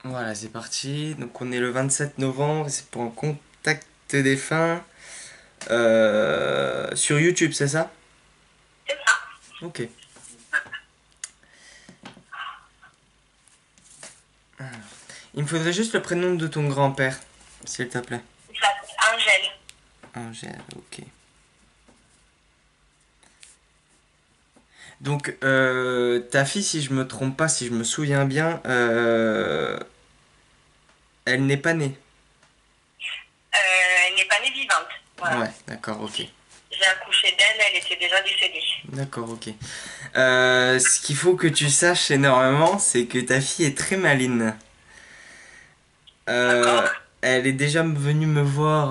Voilà, c'est parti. Donc on est le 27 novembre, c'est pour un contact défunt sur YouTube, c'est ça? C'est ça. Ok. Il me faudrait juste le prénom de ton grand-père, s'il te plaît. Il s'appelle Angèle. Angèle, ok. Donc ta fille, si je me trompe pas, si je me souviens bien, elle n'est pas née. Elle n'est pas née vivante. Voilà. Ouais, d'accord, ok. J'ai accouché d'elle, elle était déjà décédée. D'accord, ok. Ce qu'il faut que tu saches énormément, c'est que ta fille est très maligne. D'accord? Elle est déjà venue me voir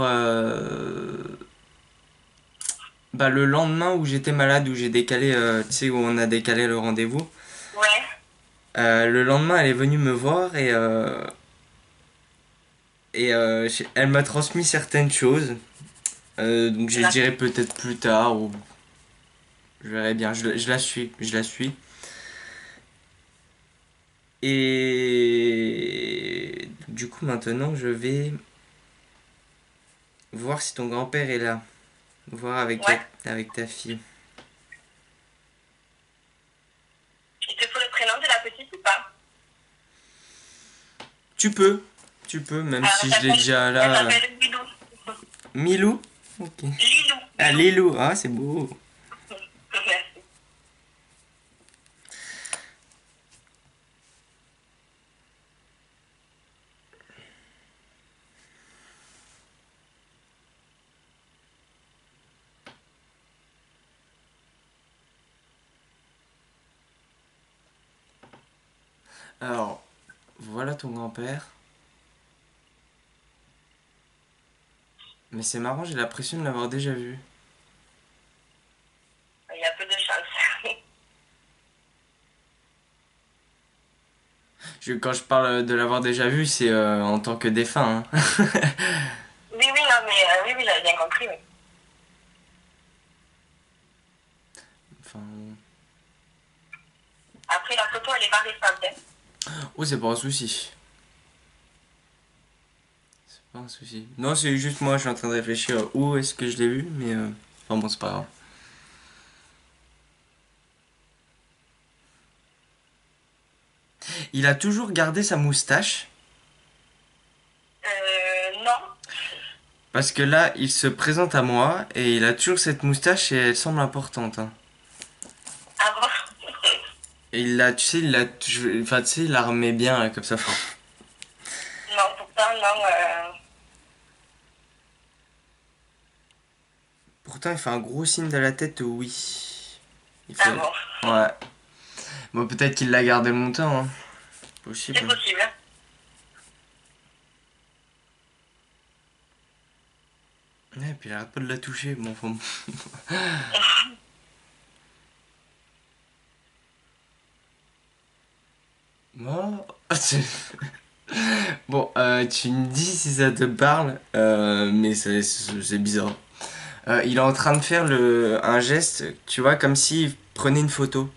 bah, le lendemain où j'étais malade, où j'ai décalé, tu sais, où on a décalé le rendez-vous. Ouais. Le lendemain, elle est venue me voir elle m'a transmis certaines choses. Donc je dirai peut-être plus tard ou je verrai bien. Je la suis, je la suis. Et du coup, maintenant, je vais voir si ton grand-père est là. Voir Ouais. avec ta fille. Il te faut le prénom de la petite ou pas? Tu peux, tu peux, même Alors, si je l'ai déjà elle là. s'appelle Lilou. Milou? Ok. Lilou. Ah, Lilou. Lilou, ah, c'est beau. Merci. Alors, voilà ton grand-père. Mais c'est marrant, j'ai l'impression de l'avoir déjà vu. Il y a peu de chance. Quand je parle de l'avoir déjà vu, c'est en tant que défunt, hein. Oui, oui, non, mais oui, oui, j'avais bien compris, oui. Enfin, Après, la photo, elle est pas récente, hein. oh, c'est pas un souci. C'est pas un souci. Non, c'est juste moi, je suis en train de réfléchir à où est-ce que je l'ai vu, mais enfin bon, c'est pas grave. Il a toujours gardé sa moustache, Non. parce que là, il se présente à moi et il a toujours cette moustache et elle semble importante, hein. Ah bon? Et il l'a, tu sais, enfin, tu sais, il la remet bien, là, comme ça. Non, pourtant, non. Pourtant, il fait un gros signe de la tête, oui. Il Ah fait. bon? Ouais. Bon, peut-être qu'il l'a gardé longtemps, hein. C'est Possible. possible. Ouais, et puis il arrête pas de la toucher. Bon, enfin. Bon, bon tu me dis si ça te parle, mais c'est bizarre. Il est en train de faire un geste, tu vois, comme s'il prenait une photo.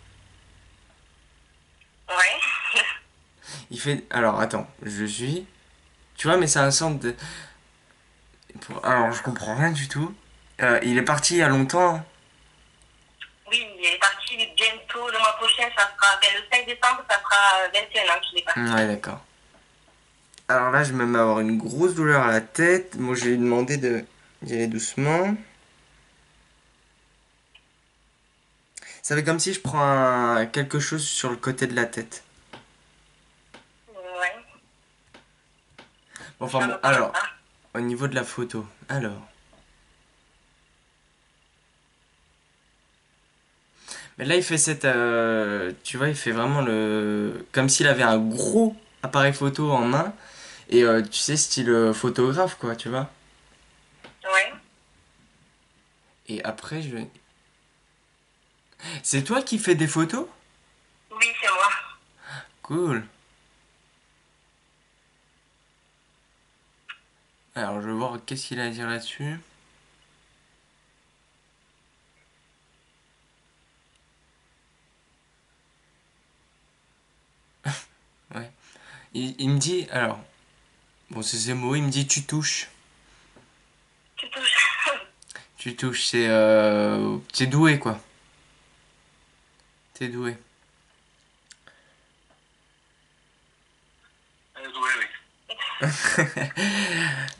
Ouais. Il fait. Alors, attends, je suis. Tu vois, mais c'est un centre de. Alors, je comprends rien du tout. Il est parti il y a longtemps, hein. Oui, il est parti bientôt le mois prochain, ça sera, ben, le 5 décembre, ça fera 21 ans qu'il est parti. Ouais, d'accord. Alors là, je me mets à avoir une grosse douleur à la tête. Moi, je lui ai demandé d'y aller doucement. Ça fait comme si je prends quelque chose sur le côté de la tête. Ouais, Bon, enfin ça bon, me parle alors, pas. au niveau de la photo. Alors. Mais là, il fait cette. Tu vois, il fait vraiment le. Comme s'il avait un gros appareil photo en main. Et tu sais, style photographe, quoi, tu vois. Ouais. Et après, je vais. C'est toi qui fais des photos? Oui, c'est moi. Cool. Alors, je vais voir qu'est-ce qu'il a à dire là-dessus. Ouais. Il me dit, alors, bon, c'est ces mots, il me dit tu touches. Tu touches. Tu touches, t'es doué, quoi. T'es doué. Oui, oui.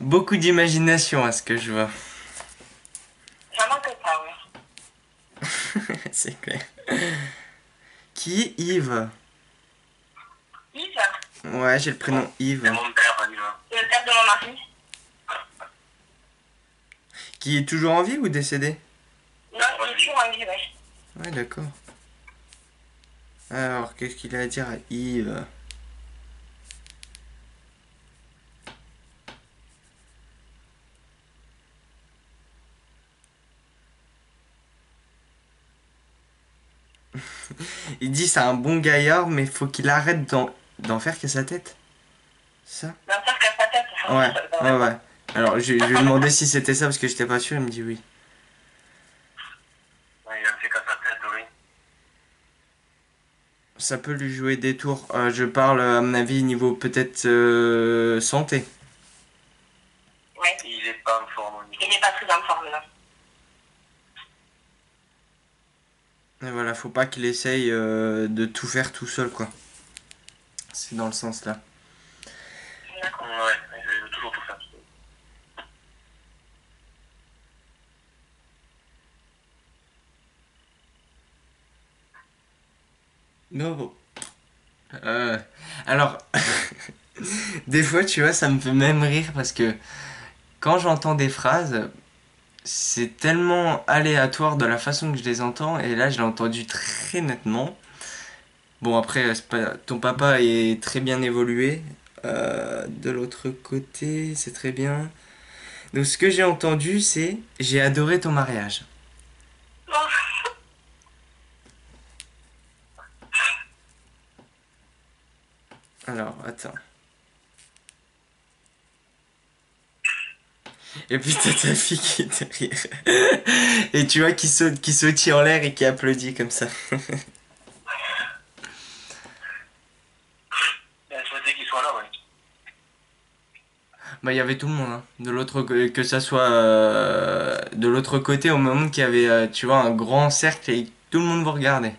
Beaucoup d'imagination à ce que je vois. J'en manque pas, oui. C'est clair. Qui est Yves? Yves, Ouais, j'ai le prénom c'est Yves. mon père, Yves. C'est le père de mon mari. Qui est toujours en vie ou décédé? Non, il est toujours en vie, oui. Ouais, d'accord. Alors, qu'est-ce qu'il a à dire à Yves? Il dit c'est un bon gaillard, mais faut qu'il arrête d'en faire que sa tête. Ça? D'en faire qu'à sa tête. Ouais, ouais, ouais. Alors, je lui ai demandé si c'était ça parce que j'étais pas sûr, il me dit oui. Ouais, il en fait qu'à sa tête, oui. Ça peut lui jouer des tours. Je parle, à mon avis, niveau peut-être santé. Ouais. Il est pas en forme au niveau. Il n'est pas très en forme, là. Et voilà, faut pas qu'il essaye de tout faire tout seul, quoi. C'est dans le sens là. D'accord. Ouais, il veut toujours tout faire. Non, bon. Euh, alors, des fois, tu vois, ça me fait même rire parce que quand j'entends des phrases, c'est tellement aléatoire de la façon que je les entends, et là, je l'ai entendu très nettement. Bon, après, ton papa est très bien évolué. De l'autre côté, c'est très bien. Donc, ce que j'ai entendu, c'est j'ai adoré ton mariage. Oh, Alors, attends. Et puis t'as ta fille qui est derrière. Et tu vois qui sautille en l'air et qui applaudit comme ça. elle souhaitait qu'il soit là, ouais. Bah il y avait tout le monde, hein. De l'autre que ça soit de l'autre côté au moment qu'il y avait tu vois un grand cercle et tout le monde vous regardait.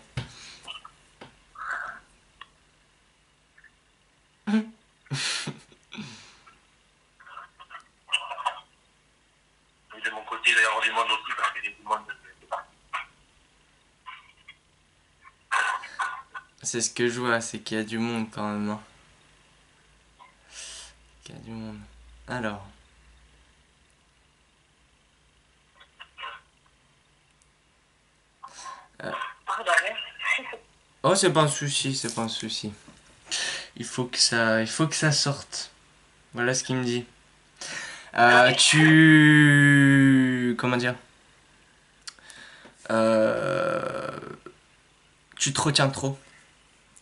Et de mon côté, il va y avoir du monde aussi, parce qu'il y a du monde. C'est ce que je vois, c'est qu'il y a du monde quand même, hein. Qu'il y a du monde. Alors. Pardon, hein. Oh c'est pas un souci, c'est pas un souci. Il faut que ça sorte. Voilà ce qu'il me dit. Comment dire? Euh, tu te retiens trop.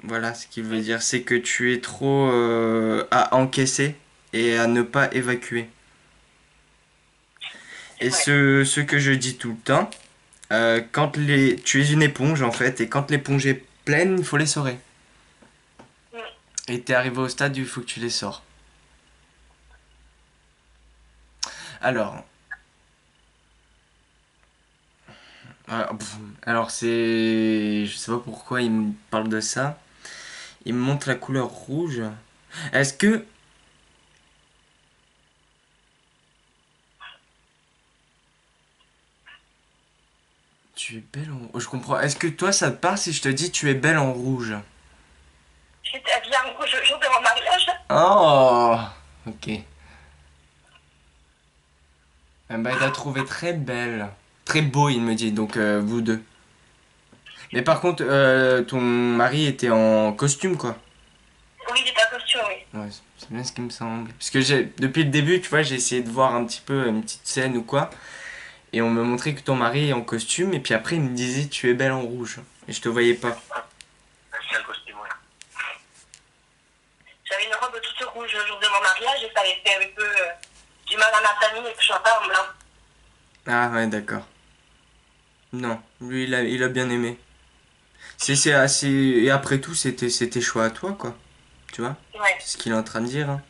Voilà ce qu'il veut dire. C'est que tu es trop à encaisser et à ne pas évacuer. Et Ouais. ce que je dis tout le temps, tu es une éponge en fait, et quand l'éponge est pleine, il faut les l'essorer. Mm. Et t'es arrivé au stade où il faut que tu les sors. Alors, alors c'est, je sais pas pourquoi il me parle de ça. Il me montre la couleur rouge. Est-ce que tu es belle en... Oh, je comprends. Est-ce que toi ça te parle si je te dis tu es belle en rouge? J'étais habillée en rouge le jour de mon mariage. Oh, ok. Eh ben, il l'a trouvé très belle. Très beau, il me dit, donc vous deux. Mais par contre, ton mari était en costume, quoi. Oui, il était en costume, oui. Ouais, c'est bien ce qui me semble. Parce que depuis le début, tu vois, j'ai essayé de voir un petit peu une petite scène ou quoi. Et on me montrait que ton mari est en costume. Et puis après, il me disait, tu es belle en rouge. Et je te voyais pas. C'est un costume, oui. J'avais une robe toute rouge le jour de mon mariage et ça avait fait un peu du mal à ma famille et que je sois pas en blanc. Ah ouais, d'accord. Non, lui, il a bien aimé. C'est assez... Et après tout, c'était choix à toi, quoi. tu vois. Ouais. C'est ce qu'il est en train de dire, hein.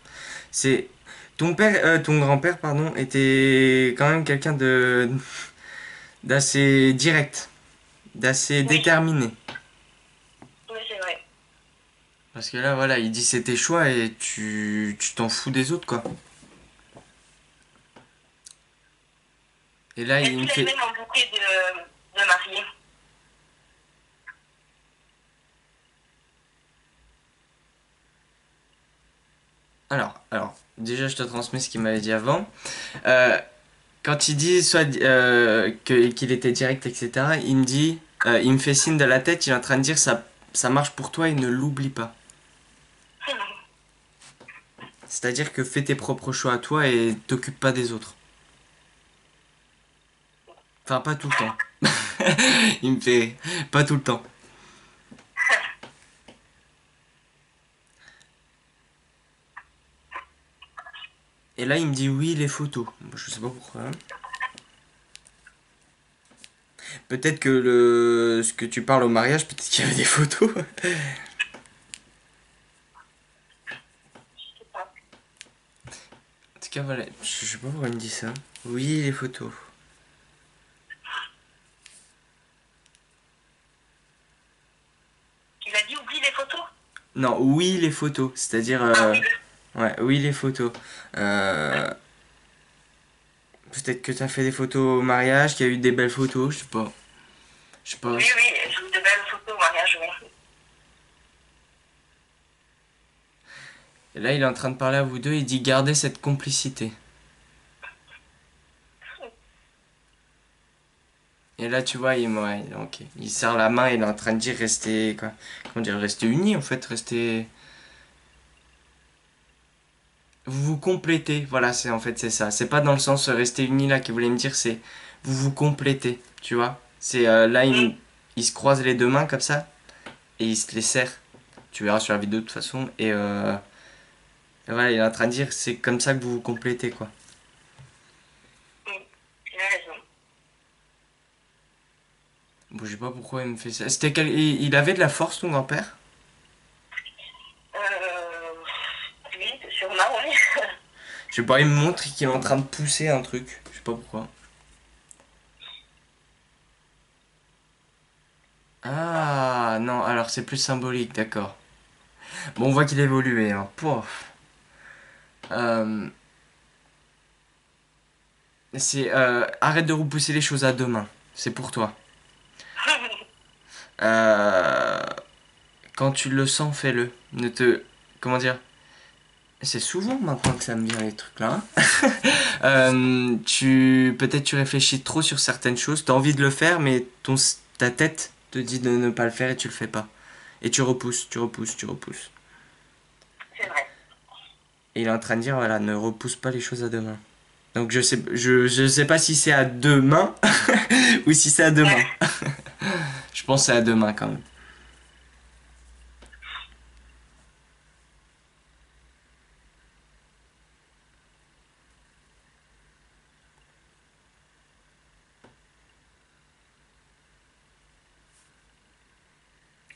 C'est ton grand-père, pardon, était quand même quelqu'un de d'assez direct, d'assez Oui. déterminé. Oui, c'est vrai. Parce que là, voilà, il dit c'est tes choix et tu t'en fous des autres, quoi. Et là, Est-ce il me qu'il a fait. même un bouquet de mariés? Alors, déjà, je te transmets ce qu'il m'avait dit avant. Euh, Quand il dit qu'il était direct, etc., il me dit, il me fait signe de la tête, il est en train de dire ça marche pour toi et ne l'oublie pas. C'est-à-dire que fais tes propres choix à toi et t'occupe pas des autres. Enfin, pas tout le temps. Il me fait pas tout le temps. Et là, il me dit oui, les photos. Je sais pas pourquoi. Peut-être que ce que tu parles au mariage, peut-être qu'il y avait des photos. Je sais pas. En tout cas, voilà. Je sais pas pourquoi il me dit ça. Oui, les photos. Il a dit oublie les photos? Non, oui, les photos. C'est-à-dire, Ah oui. ouais, oui, les photos. Euh, Peut-être que t'as fait des photos au mariage, qu'il y a eu des belles photos, je sais pas. Je sais pas. Oui, oui, j'ai eu de belles photos au mariage, oui. Et là, il est en train de parler à vous deux, il dit gardez cette complicité. Et là, tu vois, ouais, ok. Il serre la main, il est en train de dire restez, quoi. Comment dire, restez unis, en fait, restez. Vous vous complétez, voilà, en fait, c'est ça. C'est pas dans le sens rester unis là qu'il voulait me dire, c'est vous vous complétez, tu vois. C'est là, Oui, il se croise les deux mains comme ça, et il se les serre. Tu verras sur la vidéo de toute façon, et voilà, il est en train de dire c'est comme ça que vous vous complétez, quoi. oui, il a raison. Bon, je sais pas pourquoi il me fait ça. Il avait de la force, ton grand-père? Oui, sûrement, oui. Je sais pas, il me montre qu'il est en train de pousser un truc. Je sais pas pourquoi. Ah, non, alors c'est plus symbolique, d'accord. Bon, on voit qu'il évoluait, hein. Pouf. Euh, arrête de repousser les choses à demain. C'est pour toi. Euh, Quand tu le sens, fais-le. Ne te. Comment dire? C'est souvent maintenant que ça me vient les trucs là, hein. Peut-être tu réfléchis trop sur certaines choses, t'as envie de le faire, mais ta tête te dit de ne pas le faire et tu le fais pas. Et tu repousses, tu repousses, tu repousses. C'est vrai. Et il est en train de dire, voilà, ne repousse pas les choses à demain. Donc je sais pas si c'est à demain ou si c'est à demain. Ouais. Je pense que c'est à demain quand même.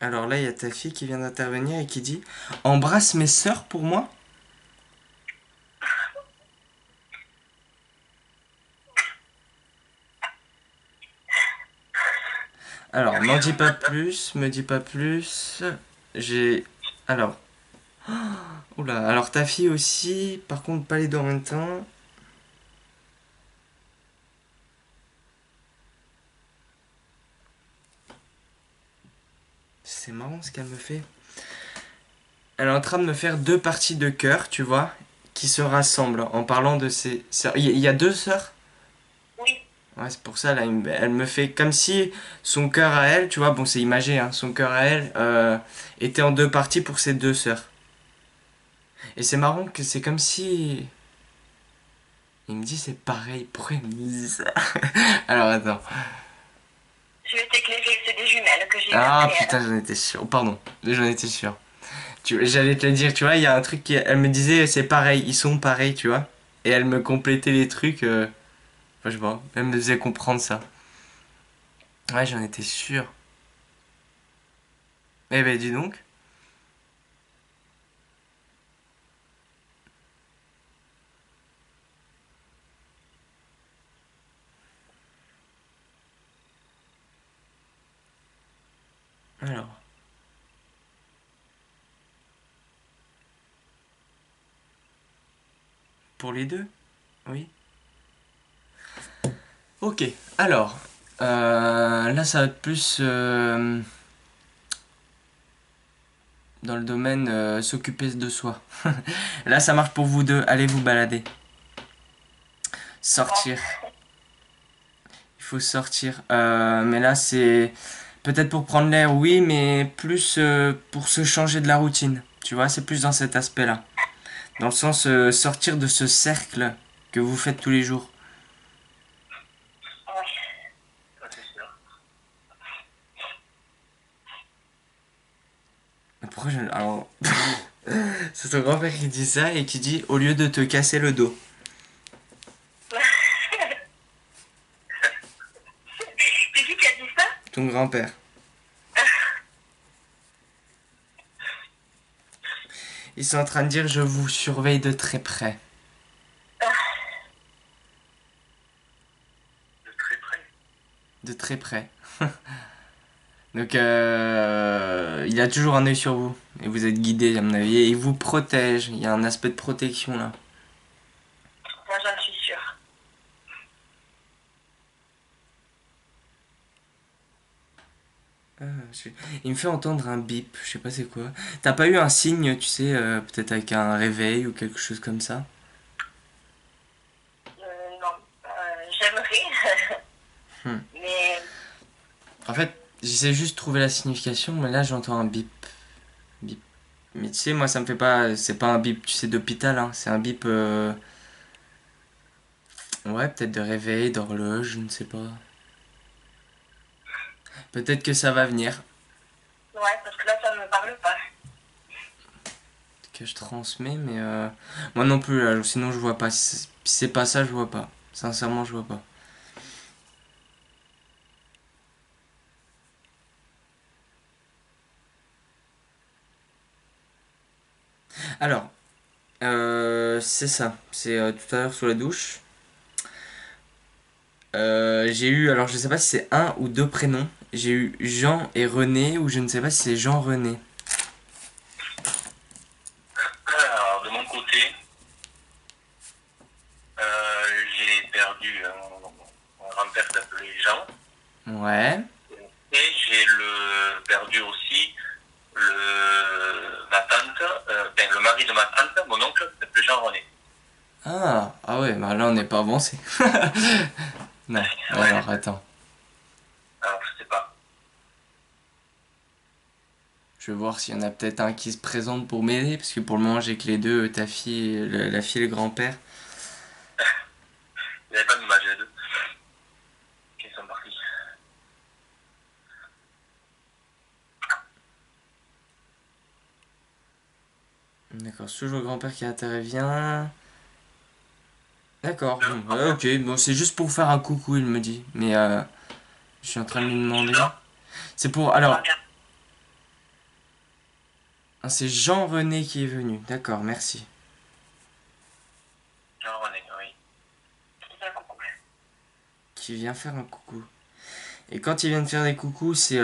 Alors là, il y a ta fille qui vient d'intervenir et qui dit, embrasse mes sœurs pour moi. Alors, m'en dis pas plus, me dis pas plus. J'ai. Alors. Oula, alors ta fille aussi, par contre, pas les deux en même temps. C'est marrant ce qu'elle me fait. Elle est en train de me faire deux parties de cœur, tu vois, qui se rassemblent en parlant de ses sœurs. Il y a deux sœurs. Oui, Ouais, c'est pour ça, là, elle me fait comme si son cœur à elle, tu vois, bon, c'est imagé, hein, son cœur à elle était en deux parties pour ses deux sœurs. Et c'est marrant que c'est comme si. Il me dit c'est pareil, pourquoi il me dit ça? Alors attends. je vais t'éclairer, c'est des jumelles que j'ai eues Ah après elle. putain, j'en étais sûr. Pardon, j'en étais sûr. J'allais te le dire, tu vois, il y a un truc qui. Elle me disait c'est pareil, ils sont pareils, tu vois. Et elle me complétait les trucs. Enfin, je sais pas, elle me faisait comprendre ça. Ouais, j'en étais sûr. Eh ben dis donc. Alors, pour les deux? Oui. Ok, alors, là ça va être plus dans le domaine s'occuper de soi. Là ça marche pour vous deux, allez vous balader. Bon, Sortir, il faut sortir. Mais là c'est peut-être pour prendre l'air, oui, mais plus pour se changer de la routine. Tu vois, c'est plus dans cet aspect-là. Dans le sens sortir de ce cercle que vous faites tous les jours. ouais, ça c'est sûr. Pourquoi je... Alors, c'est ton grand-père qui dit ça et qui dit au lieu de te casser le dos. C'est qui a dit ça? Ton grand-père. Ils sont en train de dire je vous surveille de très près. De très près. De très près. Donc il a toujours un œil sur vous. Et vous êtes guidé à mon avis. Et il vous protège. Il y a un aspect de protection là. Moi j'en suis sûre. Ah, il me fait entendre un bip. Je sais pas c'est quoi. T'as pas eu un signe, tu sais, peut-être avec un réveil ou quelque chose comme ça? Non, j'aimerais, Hmm. mais En fait, j'essaie juste de trouver la signification, mais là j'entends un bip. Bip. Mais tu sais, moi ça me fait pas. C'est pas un bip, tu sais, d'hôpital, hein. C'est un bip. Ouais, peut-être de réveil, d'horloge, je ne sais pas. Peut-être que ça va venir. ouais, parce que là ça ne me parle pas. Que je transmets, mais moi non plus, là, sinon je vois pas. Si c'est pas ça, je vois pas. Sincèrement, je vois pas. Alors, c'est ça. C'est tout à l'heure sous la douche. J'ai eu, alors je sais pas si c'est un ou deux prénoms. J'ai eu Jean et René, ou je ne sais pas si c'est Jean-René. Alors, de mon côté, j'ai perdu mon grand-père s'appelait Jean. Ouais. Et j'ai perdu aussi ma tante, le mari de ma tante, mon oncle, s'appelle Jean-René. Ah ouais, bah là on n'est pas avancé. Non, Ouais, alors attends. alors je sais pas. Je vais voir s'il y en a peut-être un qui se présente pour m'aider, parce que pour le moment j'ai que les deux, ta fille, la fille et le grand-père. Il n'y avait pas de image les deux. Ils sont partis. D'accord, c'est toujours le grand-père qui intervient. D'accord, Le bon, ouais, grand-père, ok, bon c'est juste pour faire un coucou il me dit. Mais je suis en train de lui demander. Jean, C'est pour... le Alors, grand-père. c'est Jean-René qui est venu. D'accord, merci. Jean-René, oui. C'est un coucou. Qui vient faire un coucou. Et quand il vient de faire des coucous, c'est...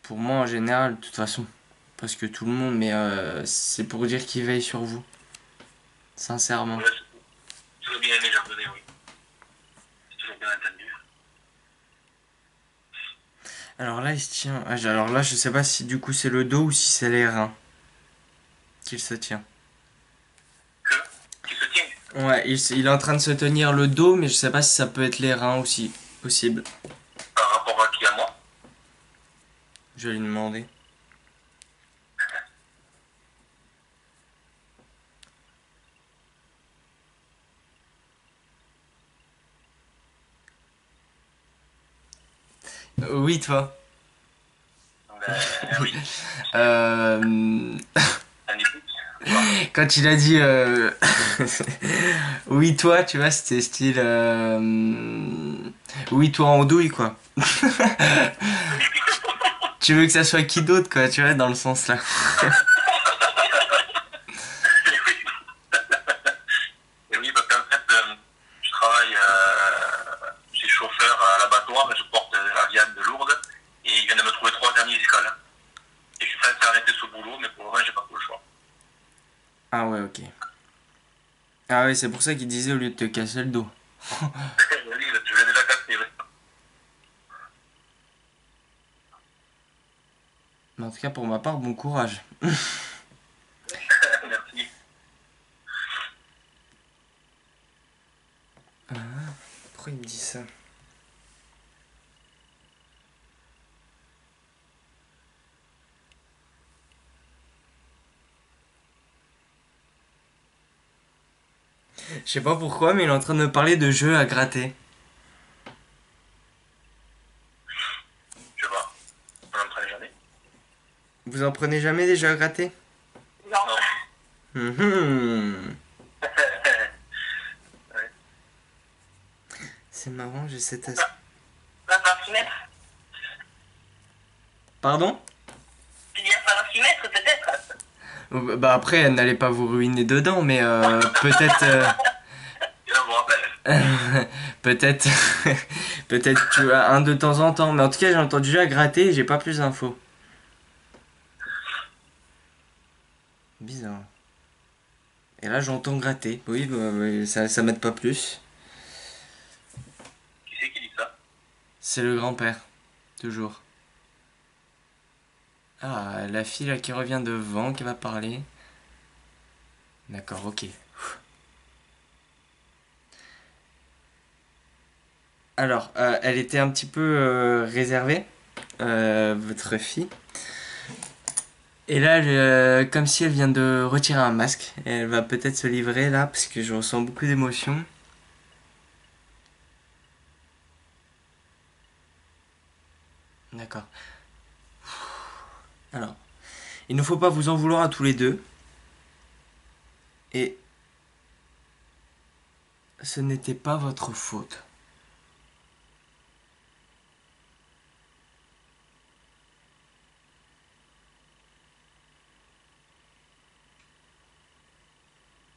Pour moi en général, de toute façon. Parce que tout le monde, mais c'est pour dire qu'il veille sur vous. Sincèrement. Ouais, j'ai toujours bien aimé Jean-René, oui. J'ai toujours bien entendu. Alors là, il se tient. Alors là, je sais pas si du coup c'est le dos ou si c'est les reins qu'il se tient. Que Qui se tient Ouais, il est en train de se tenir le dos, mais je sais pas si ça peut être les reins aussi. Possible. par rapport à qui à moi. Je vais lui demander. Oui, toi. Ben oui, Euh, un époux. Quand il a dit oui, toi, tu vois, c'était style oui, toi en douille, quoi. Tu veux que ça soit qui d'autre, quoi, tu vois, dans le sens là. Et oui, parce qu'en fait, je travaille, je suis chauffeur à l'abattoir et je porte la viande boulot, mais pour le moment, j'ai pas trop le choix. Ah ouais, ok. Ah ouais, c'est pour ça qu'il disait au lieu de te casser le dos. Oui, tu l'as déjà cassé, ouais. Mais en tout cas, pour ma part, bon courage. Merci. Pourquoi il me dit ça? Je sais pas pourquoi, mais il est en train de me parler de jeux à gratter. Je sais pas. On n'en prenait jamais. Vous en prenez jamais des jeux à gratter? Non. Mhm. Ouais. C'est marrant, j'ai cette Va falloir s'y mettre. Pardon? Il va falloir s'y mettre, peut-être. Bah après, elle n'allait pas vous ruiner dedans, mais peut-être... Je me rappelle. peut-être... peut-être tu as un de temps en temps. Mais en tout cas, j'ai entendu jeu à gratter et j'ai pas plus d'infos. Bizarre. Et là, j'entends gratter. Oui, bah, ça m'aide pas plus. Qui c'est qui dit ça? C'est le grand-père. Toujours. Ah, la fille là qui revient devant, qui va parler. D'accord, ok. Alors, elle était un petit peu réservée, votre fille. Et là, comme si elle vient de retirer un masque. Et elle va peut-être se livrer là, parce que je ressens beaucoup d'émotions. D'accord. Alors, il ne faut pas vous en vouloir à tous les deux. Et ce n'était pas votre faute.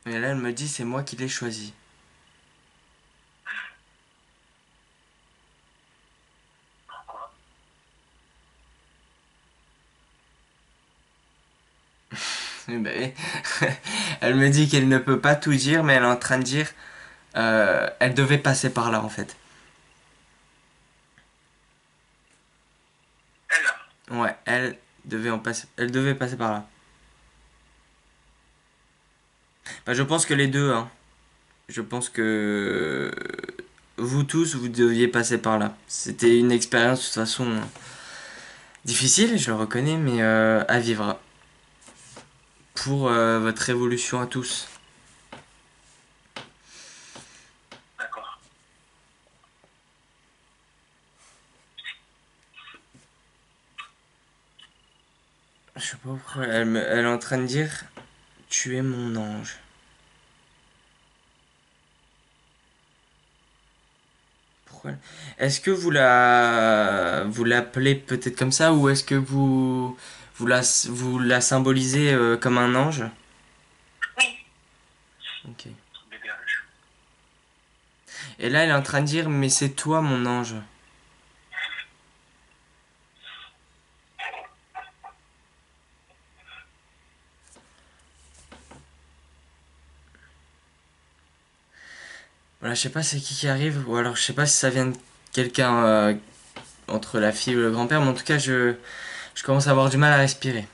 Et là, elle me dit, c'est moi qui l'ai choisi. Pourquoi? Eh ben, elle me dit qu'elle ne peut pas tout dire, mais elle est en train de dire, elle devait passer par là en fait. Elle. Ouais, elle devait passer par là. Bah, je pense que les deux, hein. Je pense que vous tous, vous deviez passer par là. C'était une expérience de toute façon difficile, je le reconnais, mais à vivre pour votre évolution à tous. D'accord. Je sais pas pourquoi elle est en train de dire, tu es mon ange. Pourquoi? Est-ce que vous l'appelez peut-être comme ça ou est-ce que vous la symbolisez comme un ange? Oui. Ok. Bébé ange. Et là, elle est en train de dire, mais c'est toi mon ange. Voilà, je sais pas c'est qui arrive ou alors je sais pas si ça vient de quelqu'un entre la fille ou le grand-père, mais en tout cas, je commence à avoir du mal à respirer.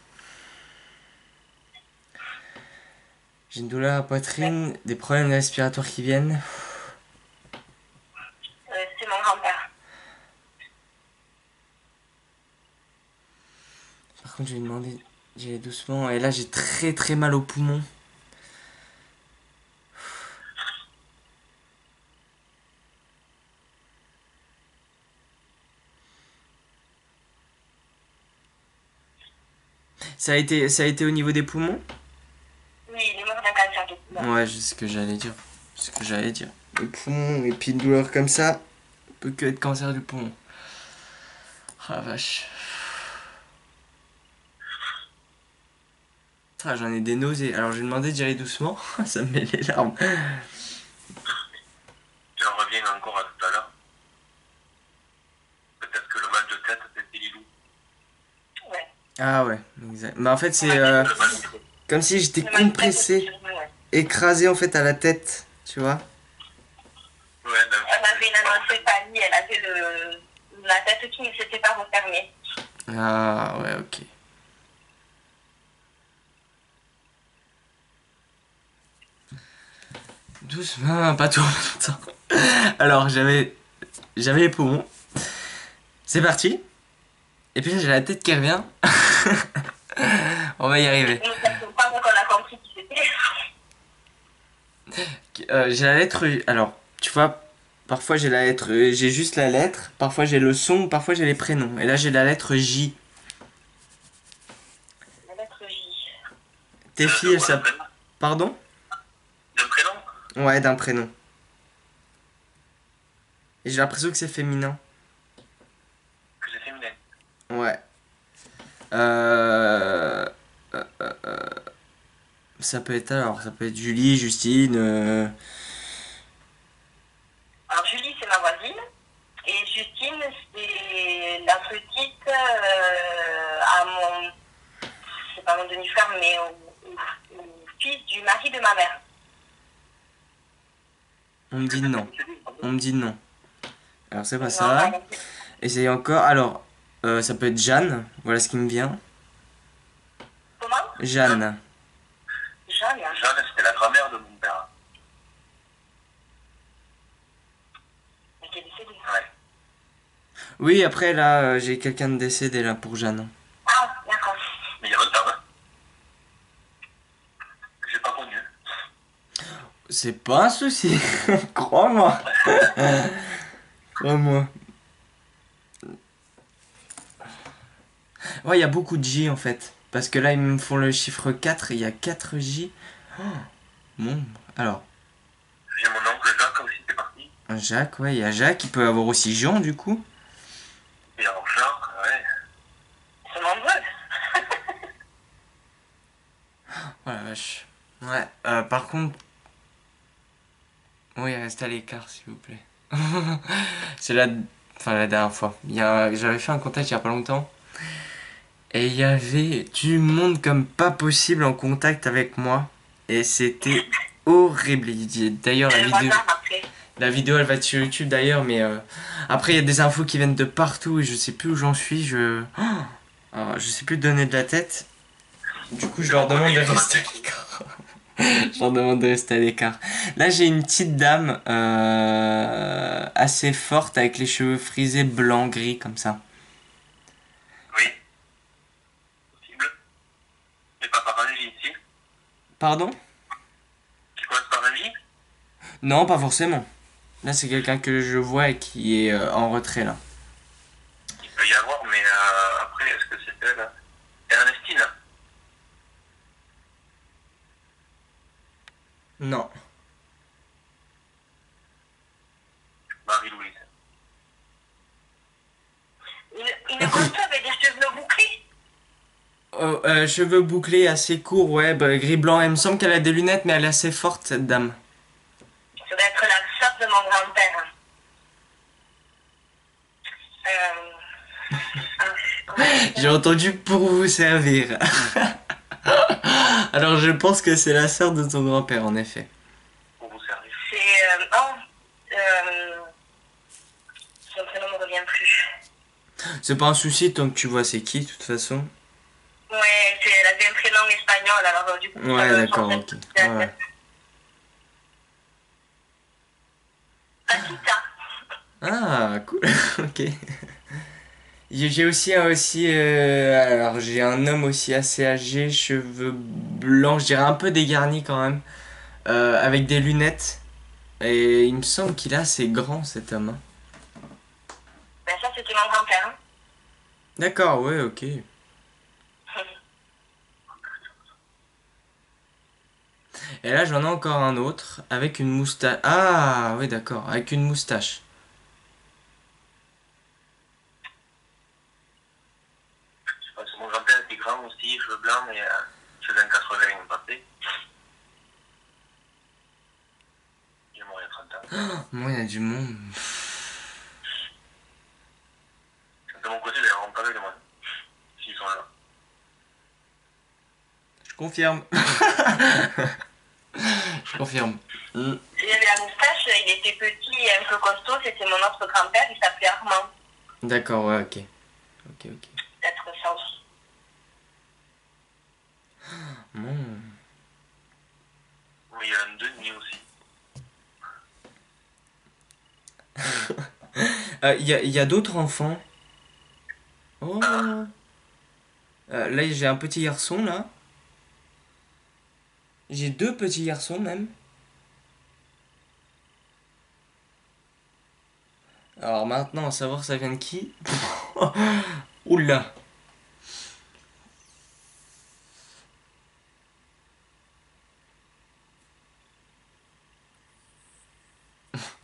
J'ai une douleur à la poitrine, des problèmes respiratoires qui viennent. C'est mon grand-père. Par contre, je vais lui demander d'y aller doucement. Et là, j'ai très très mal aux poumons. Ça a été au niveau des poumons? Oui, il est mort d'un cancer de poumon. Ouais, c'est ce que j'allais dire. C'est ce que j'allais dire. Les poumons, et puis une douleur comme ça, peut que être cancer du poumon. Ah la vache. Ah, j'en ai des nausées. Alors, j'ai demandé d'y aller doucement. Ça me met les larmes. J'en reviens encore à tout à l'heure. Peut-être que le mal de tête, c'était Lilou. Ouais. Ah ouais, exact. Mais en fait, On c'est va dire le manuscrit. comme si j'étais Le manuscrit, c'est compressé, sur nous, ouais. écrasé en fait à la tête, tu vois. Ouais, ben, elle avait une anencéphalie, elle avait la tête qui ne s'était pas refermée. Ah ouais, ok. Doucement, pas tout en même temps. Alors, j'avais les poumons. C'est parti. Et puis là, j'ai la tête qui revient. On va y arriver. Donc, ça ne pas qu'on a compris qui c'était. J'ai la lettre. Alors, tu vois, parfois j'ai la lettre. J'ai juste la lettre. Parfois j'ai le son. Parfois j'ai les prénoms. Et là, j'ai la lettre J. La lettre J. Tes filles, elles s'appellent. Pardon? Le prénom? Ouais, d'un prénom. Et j'ai l'impression que c'est féminin. Que c'est féminin. Ouais. Euh... Ça peut être alors, ça peut être Julie, Justine. Alors, Julie, c'est ma voisine. Et Justine, c'est la petite à mon. C'est pas mon demi-frère, mais au fils du mari de ma mère. On me dit non. On me dit non. Alors c'est pas Non, ça. Essayez encore. Alors, ça peut être Jeanne. Voilà ce qui me vient. comment? Jeanne. Jeanne. Jeanne, c'était la grand-mère de mon père. Mais qui est décédée. Ouais. Oui, après là, j'ai quelqu'un de décédé là pour Jeanne. Ah, d'accord. Mais il y a longtemps, hein. Que j'ai pas connu. C'est pas un souci. Crois-moi. Crois-moi. Ouais, il y a beaucoup de J en fait. Parce que là, ils me font le chiffre 4 et il y a 4 J. Oh, bon, alors, J'ai mon oncle Jacques aussi, c'est parti. Jacques, ouais, il y a Jacques. Il peut avoir aussi Jean du coup. Et alors Jacques, ouais. C'est nombreux. Oh la vache. Ouais, par contre, oui, restez à l'écart s'il vous plaît. C'est la... Enfin, la dernière fois. J'avais fait un contact il y a pas longtemps. Et il y avait du monde comme pas possible en contact avec moi. Et c'était horrible. D'ailleurs, C'est le bazar après. la vidéo elle va être sur YouTube d'ailleurs. Mais après, il y a des infos qui viennent de partout et je sais plus où j'en suis. Alors, je sais plus donner de la tête. Du coup, je leur demande de rester à l'écart. Je leur demande de rester à l'écart. Là, j'ai une petite dame assez forte avec les cheveux frisés blanc gris comme ça. Oui, possible. Mais pas par un J ici. Pardon? Qui commence par un J? Non, pas forcément. Là, c'est quelqu'un que je vois et qui est en retrait là. Il peut y avoir, mais après, est-ce que c'est elle? Ernestine? Non. Marie-Louise. Une grosse avec des cheveux bouclés? Cheveux bouclés assez courts, ouais, bah, gris blanc. Il me semble qu'elle a des lunettes, mais elle est assez forte cette dame. Ça doit être la sœur de mon grand-père. Comment elle J'ai s'appelle? entendu pour vous servir. Alors je pense que c'est la sœur de ton grand-père, en effet. Pour vous servir. C'est. Son prénom ne me revient plus. C'est pas un souci tant que tu vois c'est qui, de toute façon. Ouais, elle avait un prénom espagnol, alors du coup, Ouais, d'accord, ok. Ouais. Paquita. Ah, cool, ok. J'ai aussi alors j'ai un homme aussi assez âgé, cheveux blancs, je dirais un peu dégarni quand même, avec des lunettes. Et il me semble qu'il est assez grand cet homme, hein. Ben ça, c'était mon grand-père. D'accord, ouais, ok. Et là j'en ai encore un autre avec une moustache. Ah, ouais, d'accord, avec une moustache. Je sais pas, mon grand-père était grand aussi, cheveux blancs, et cheveux en 80 passé. Il est mort il y a 30 ans. Moi, il y a du monde. De mon côté, j'ai vraiment pas de moi. S'ils sont là. confirme. Je confirme. Mm. Il avait la moustache, il était petit et un peu costaud, c'était mon autre grand-père, il s'appelait Armand. D'accord, ouais, ok. Ok, ok. Peut-être ça aussi. Bon. Oui, il y a un Denis aussi. Il y a d'autres enfants. Oh. Là, j'ai un petit garçon, là. J'ai deux petits garçons, même. Alors maintenant, à savoir ça vient de qui. Oula.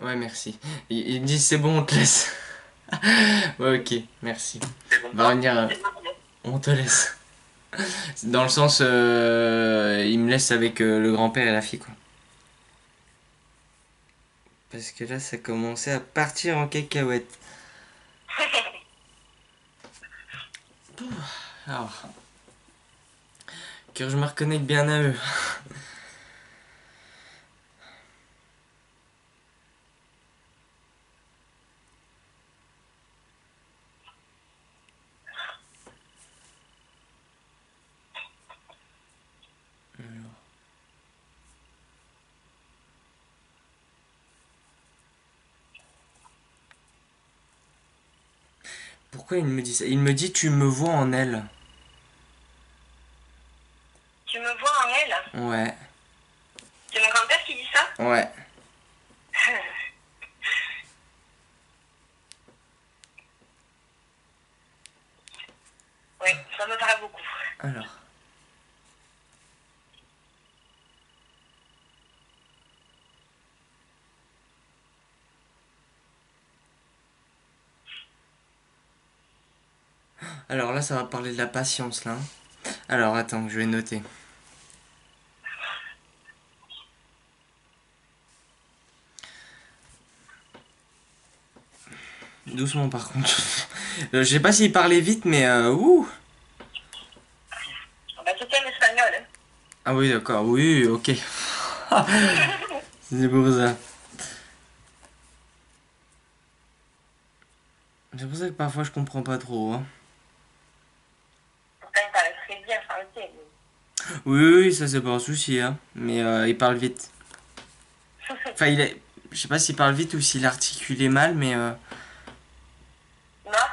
Ouais, merci. Ils me disent c'est bon, on te laisse. Ouais, ok, merci. C'est On va content? revenir. On te laisse. Dans le sens, il me laisse avec le grand-père et la fille, quoi. Parce que là, ça commençait à partir en cacahuète. Alors, que je me reconnecte bien à eux. Pourquoi il me dit ça? Il me dit tu me vois en elle. Tu me vois en elle? Ouais, C'est mon grand-père qui dit ça? ouais. Oui, ça me paraît beaucoup. Alors. Alors là, ça va parler de la patience, là. Alors, attends, je vais noter. Doucement, par contre. Je sais pas s'il parlait vite, mais ouh. Bah, c'était en espagnol. Hein. Ah oui, d'accord, oui, ok. C'est pour ça. C'est pour ça que parfois je comprends pas trop. Hein. Pourtant, il parlait très bien français. Oui, oui, ça c'est pas un souci, hein. Mais il parle vite. Enfin, je sais pas s'il parle vite ou s'il articulait mal, mais Non,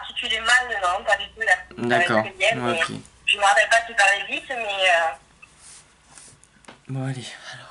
si tu l'es mal, non, pas du tout. Là. Il parlait d'accord. très bien, Ouais, mais ok. je me rappelle pas s'il parlait vite, mais Bon, allez. Alors.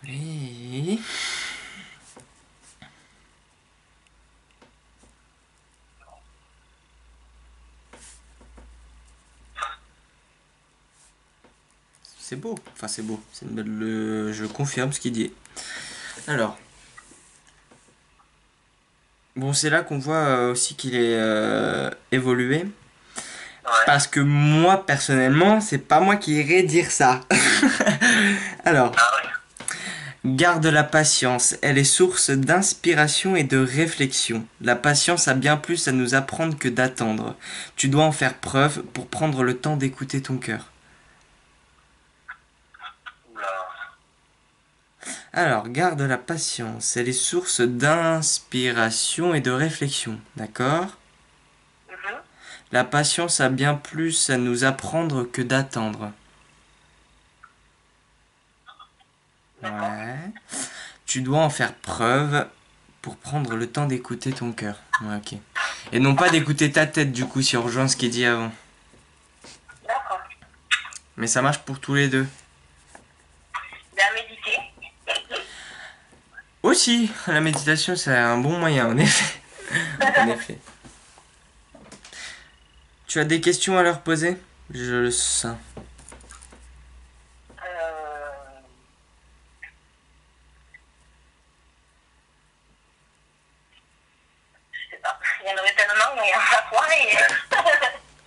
Oui. C'est beau. Enfin, c'est beau. C'est une belle. Je confirme ce qu'il dit. Alors. Bon, c'est là qu'on voit aussi qu'il est évolué. Ouais. Parce que moi, personnellement, c'est pas moi qui irais dire ça. Alors, Ah ouais? garde la patience. Elle est source d'inspiration et de réflexion. La patience a bien plus à nous apprendre que d'attendre. Tu dois en faire preuve pour prendre le temps d'écouter ton cœur. Oula. Alors, garde la patience. Elle est source d'inspiration et de réflexion. D'accord? mhm. La patience a bien plus à nous apprendre que d'attendre. Ouais. Tu dois en faire preuve pour prendre le temps d'écouter ton cœur. Ouais, ok. Et non pas d'écouter ta tête, du coup, si on rejoint ce qui est dit avant. D'accord. Mais ça marche pour tous les deux. Bien méditer. aussi, la méditation, c'est un bon moyen, en effet. En effet. Tu as des questions à leur poser? Je le sens. Euh, je sais pas. Il y en aurait tellement, mais il y en a pas. Et...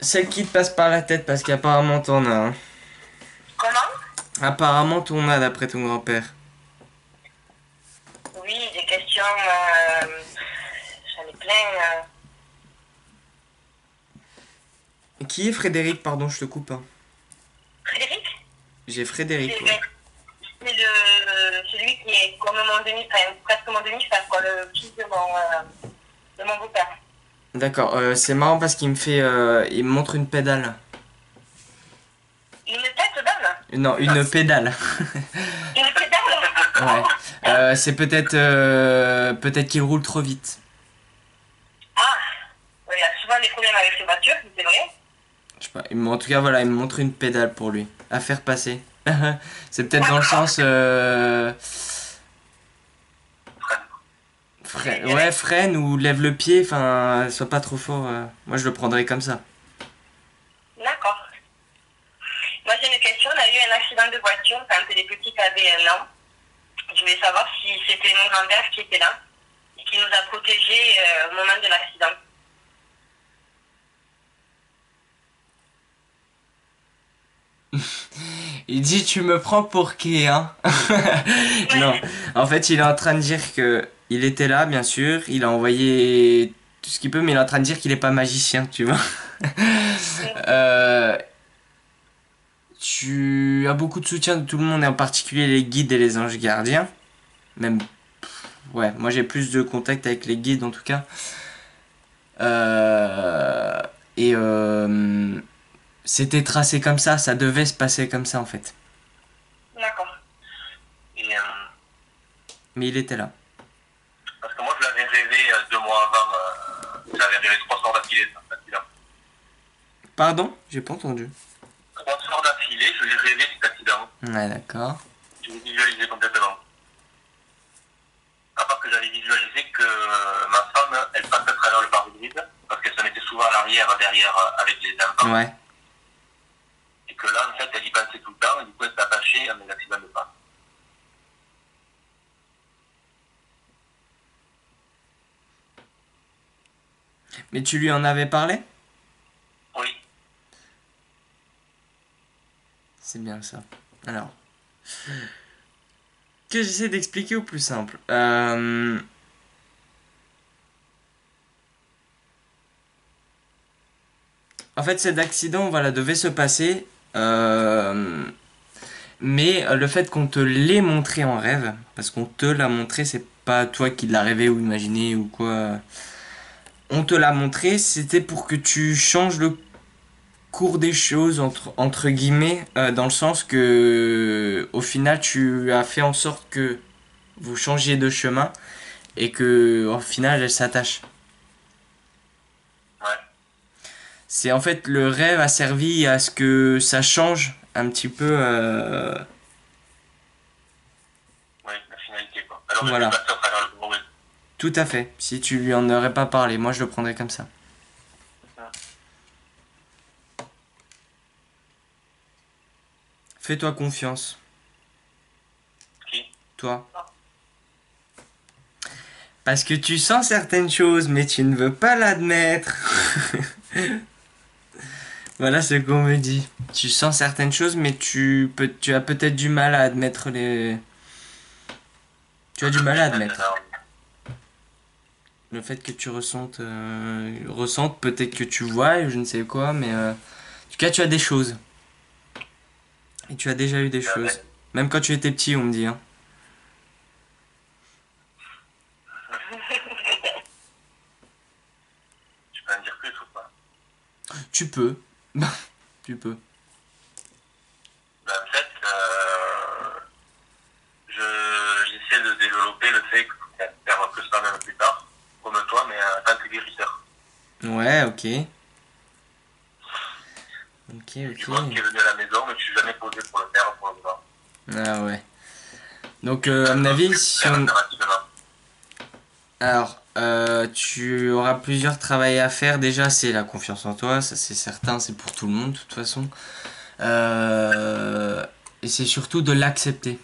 Celle qui te passe par la tête, parce qu'apparemment t'en as. Hein. Comment? Apparemment t'en as d'après ton grand-père. Oui, des questions. J'en ai plein. Qui est Frédéric? Pardon, je te coupe. Hein. Frédéric? J'ai Frédéric. C'est Ouais. celui qui est comme mon demi-frère, presque mon demi-frère, quoi, le fils de mon beau-père. D'accord, c'est marrant parce qu'il me fait. Il me montre une pédale. Une tête d'homme? Non, une pédale. Une pédale? Ouais. C'est peut-être. Peut-être qu'il roule trop vite. Ah, oui, il y a souvent des problèmes avec ses voitures, c'est vrai. Je sais pas. En tout cas, voilà, il me montre une pédale pour lui. À faire passer. C'est peut-être dans le sens. Ouais, freine ou lève le pied, enfin, sois pas trop fort. Moi, je le prendrais comme ça. D'accord. Moi, j'ai une question. On a eu un accident de voiture quand les petits avaient 1 an. Je voulais savoir si c'était mon grand-père qui était là et qui nous a protégés au moment de l'accident. Il dit, tu me prends pour qui, hein? Non, en fait, il est en train de dire que il était là, bien sûr. Il a envoyé tout ce qu'il peut, mais il est en train de dire qu'il est pas magicien, tu vois. Euh, Tu as beaucoup de soutien de tout le monde, et en particulier les guides et les anges gardiens. Même, ouais, moi j'ai plus de contact avec les guides en tout cas. Euh, et c'était tracé comme ça devait se passer comme ça en fait. D'accord. Et Mais il était là. parce que moi, je l'avais rêvé 2 mois avant. J'avais rêvé 3 soirs d'affilée, cet accident. Pardon? J'ai pas entendu. 3 soirs d'affilée, je l'ai rêvé cet accident. Ouais, d'accord. Je l'ai visualisé complètement. À part que j'avais visualisé que ma femme, elle passe à travers le pare-brise, parce qu'elle se mettait souvent à l'arrière, derrière, avec les enfants. Ouais. Et que là, en fait, elle y pensait tout le temps, et du coup, elle s'est attachée à mes accidents de pas. Mais tu lui en avais parlé? Oui. C'est bien ça. Alors, que j'essaie d'expliquer au plus simple. En fait, cet accident, voilà, devait se passer. Mais le fait qu'on te l'ait montré en rêve, parce qu'on te l'a montré, c'est pas toi qui l'as rêvé ou imaginé ou quoi. On te l'a montré, c'était pour que tu changes le cours des choses, entre guillemets, dans le sens que, au final, tu as fait en sorte que vous changiez de chemin et que, au final, elle s'attache. Ouais. C'est en fait le rêve a servi à ce que ça change un petit peu. Oui, la finalité, quoi. Alors, Voilà. elle est passée à travers le pare-brise. Tout à fait. Si tu lui en aurais pas parlé, moi je le prendrais comme ça. Fais-toi confiance. Qui? Toi. Parce que tu sens certaines choses, mais tu ne veux pas l'admettre. Voilà ce qu'on me dit. Tu sens certaines choses, mais tu as peut-être du mal à admettre les. Tu as du mal à admettre. Le fait que tu ressentes peut-être que tu vois, je ne sais quoi, mais en tout cas tu as des choses. Et tu as déjà eu des choses. Même quand tu étais petit, on me dit. Hein. Tu peux en dire plus ou pas? Tu peux. Tu peux. Ben, en fait, j'essaie de développer le fait que tu peux faire que ça même plus tard, comme toi, mais en tant que guérisseur. Ouais, ok. Ok, Du coup, qui est ok. venu à la maison, mais je suis jamais posé pour le faire pour le moment. Ah ouais. Donc, à mon avis, si Faire on... impérativement. Alors, tu auras plusieurs travails à faire. Déjà, c'est la confiance en toi, ça c'est certain, c'est pour tout le monde de toute façon. Euh, et c'est surtout de l'accepter.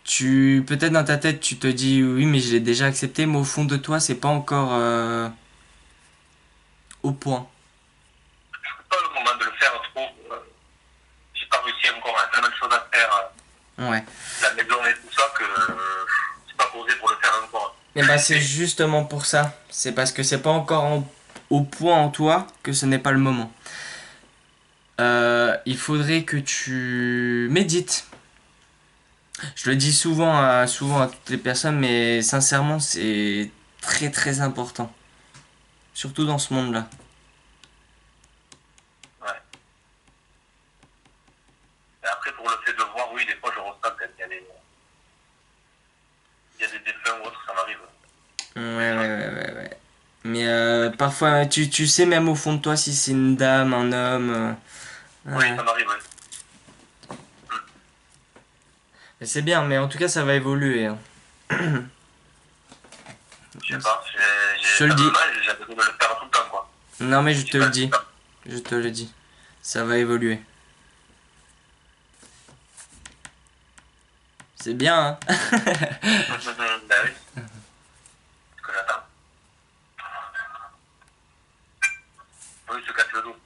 Peut-être dans ta tête, tu te dis oui, mais je l'ai déjà accepté, mais au fond de toi, c'est pas encore au point. C'est pas le moment de le faire trop. J'ai pas réussi encore, on a tellement de choses à faire. Ouais. La maison et tout ça que c'est pas posé pour le faire encore. Et bah, c'est justement pour ça. C'est parce que c'est pas encore au point en toi que ce n'est pas le moment. Il faudrait que tu médites. Je le dis souvent à toutes les personnes, mais sincèrement, c'est très très important. Surtout dans ce monde-là. Ouais. Et après, pour le fait de voir, oui, des fois, je ressens qu'il y a des défunts ou autre, ça m'arrive. Ouais. Mais parfois, tu sais même au fond de toi si c'est une dame, un homme. Oui, Ouais. ça m'arrive, oui. Mais c'est bien, mais en tout cas, ça va évoluer, hein. Je sais pas, Je te le ça dis. me mal, j'ai besoin de le faire tout le temps, quoi. Non, mais je J'ai te le pas le dis. temps. Je te le dis. Ça va évoluer. C'est bien, hein. Ben oui, ce que j'attends. Oui, se casser le dos.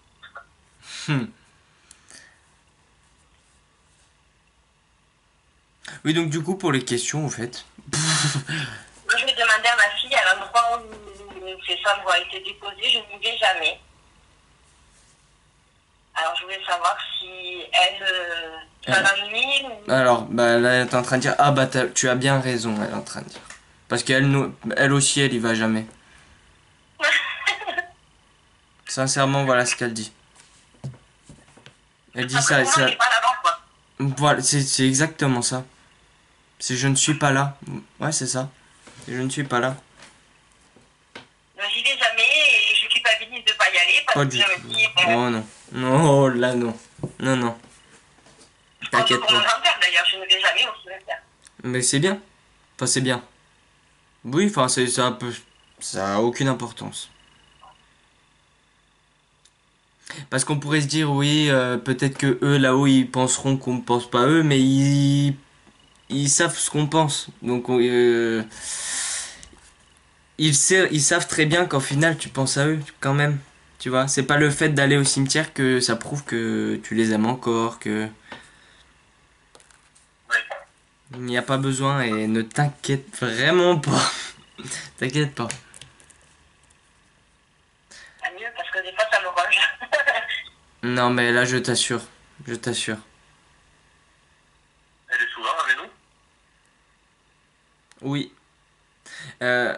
Oui, donc du coup, pour les questions, au fait. Moi, je vais demander à ma fille, à l'endroit où ses cendres ont été déposées, je n'y vais jamais. Alors, je voulais savoir si elle, ça l'ennuie ou... Alors, bah là, elle est en train de dire, ah bah tu as bien raison, elle est en train de dire. Parce elle aussi, elle y va jamais. Sincèrement, voilà ce qu'elle dit. Elle dit Après, moi, ça. elle n'est pas là-bas, quoi. Voilà, c'est exactement ça. C'est je ne suis pas là. Ouais, c'est ça. Je ne suis pas là. Donc, j'y vais jamais et je culpabilise de ne pas y aller parce Pas que du je tout. me dis, Oh non. Non, oh là non. Non, non. je pense T'inquiète pour mon pas. grand-père d'ailleurs, je ne vais jamais au cimetière. Mais c'est bien. Enfin, c'est bien. Oui, enfin, c'est un peu. Ça a aucune importance. Parce qu'on pourrait se dire, oui, peut-être que eux, là-haut, ils penseront qu'on ne pense pas eux, mais ils savent ce qu'on pense. Donc, ils savent très bien qu'en final, tu penses à eux, quand même. Tu vois, c'est pas le fait d'aller au cimetière que ça prouve que tu les aimes encore, que Oui. il n'y a pas besoin et ne t'inquiète vraiment pas. T'inquiète pas. Tant mieux parce que des fois, ça me ronge. Non, mais là, je t'assure. Je t'assure. Elle est souvent avec nous. Oui. Euh,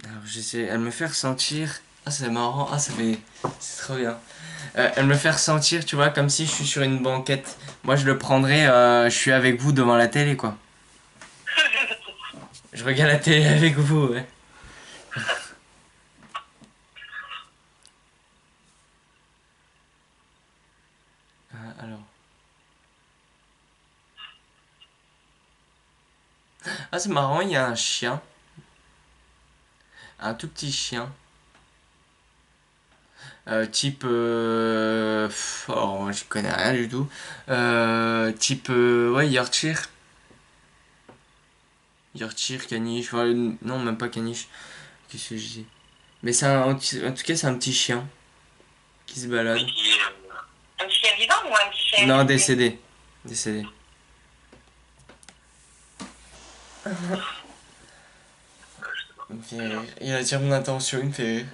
alors, j'essaie. Elle me fait ressentir. Ah, c'est marrant. Ah, ça fait. C'est trop bien. Elle me fait ressentir, tu vois, comme si je suis sur une banquette. Moi, je le prendrais. Je suis avec vous devant la télé, quoi. Je regarde la télé avec vous, ouais. Alors. Ah, c'est marrant, il y a un chien. Un tout petit chien. Type. Oh, je connais rien du tout. Type. Ouais, Yorkshire. Yorkshire, caniche. Enfin, non, même pas caniche. Qu'est-ce que je dis? Mais en tout cas, c'est un petit chien qui se balade. Et qui est. Un chien vivant ou un petit chien Non, décédé? décédé. Décédé. Je sais pas. Il me fait rire. Il attire mon attention, il me fait rire.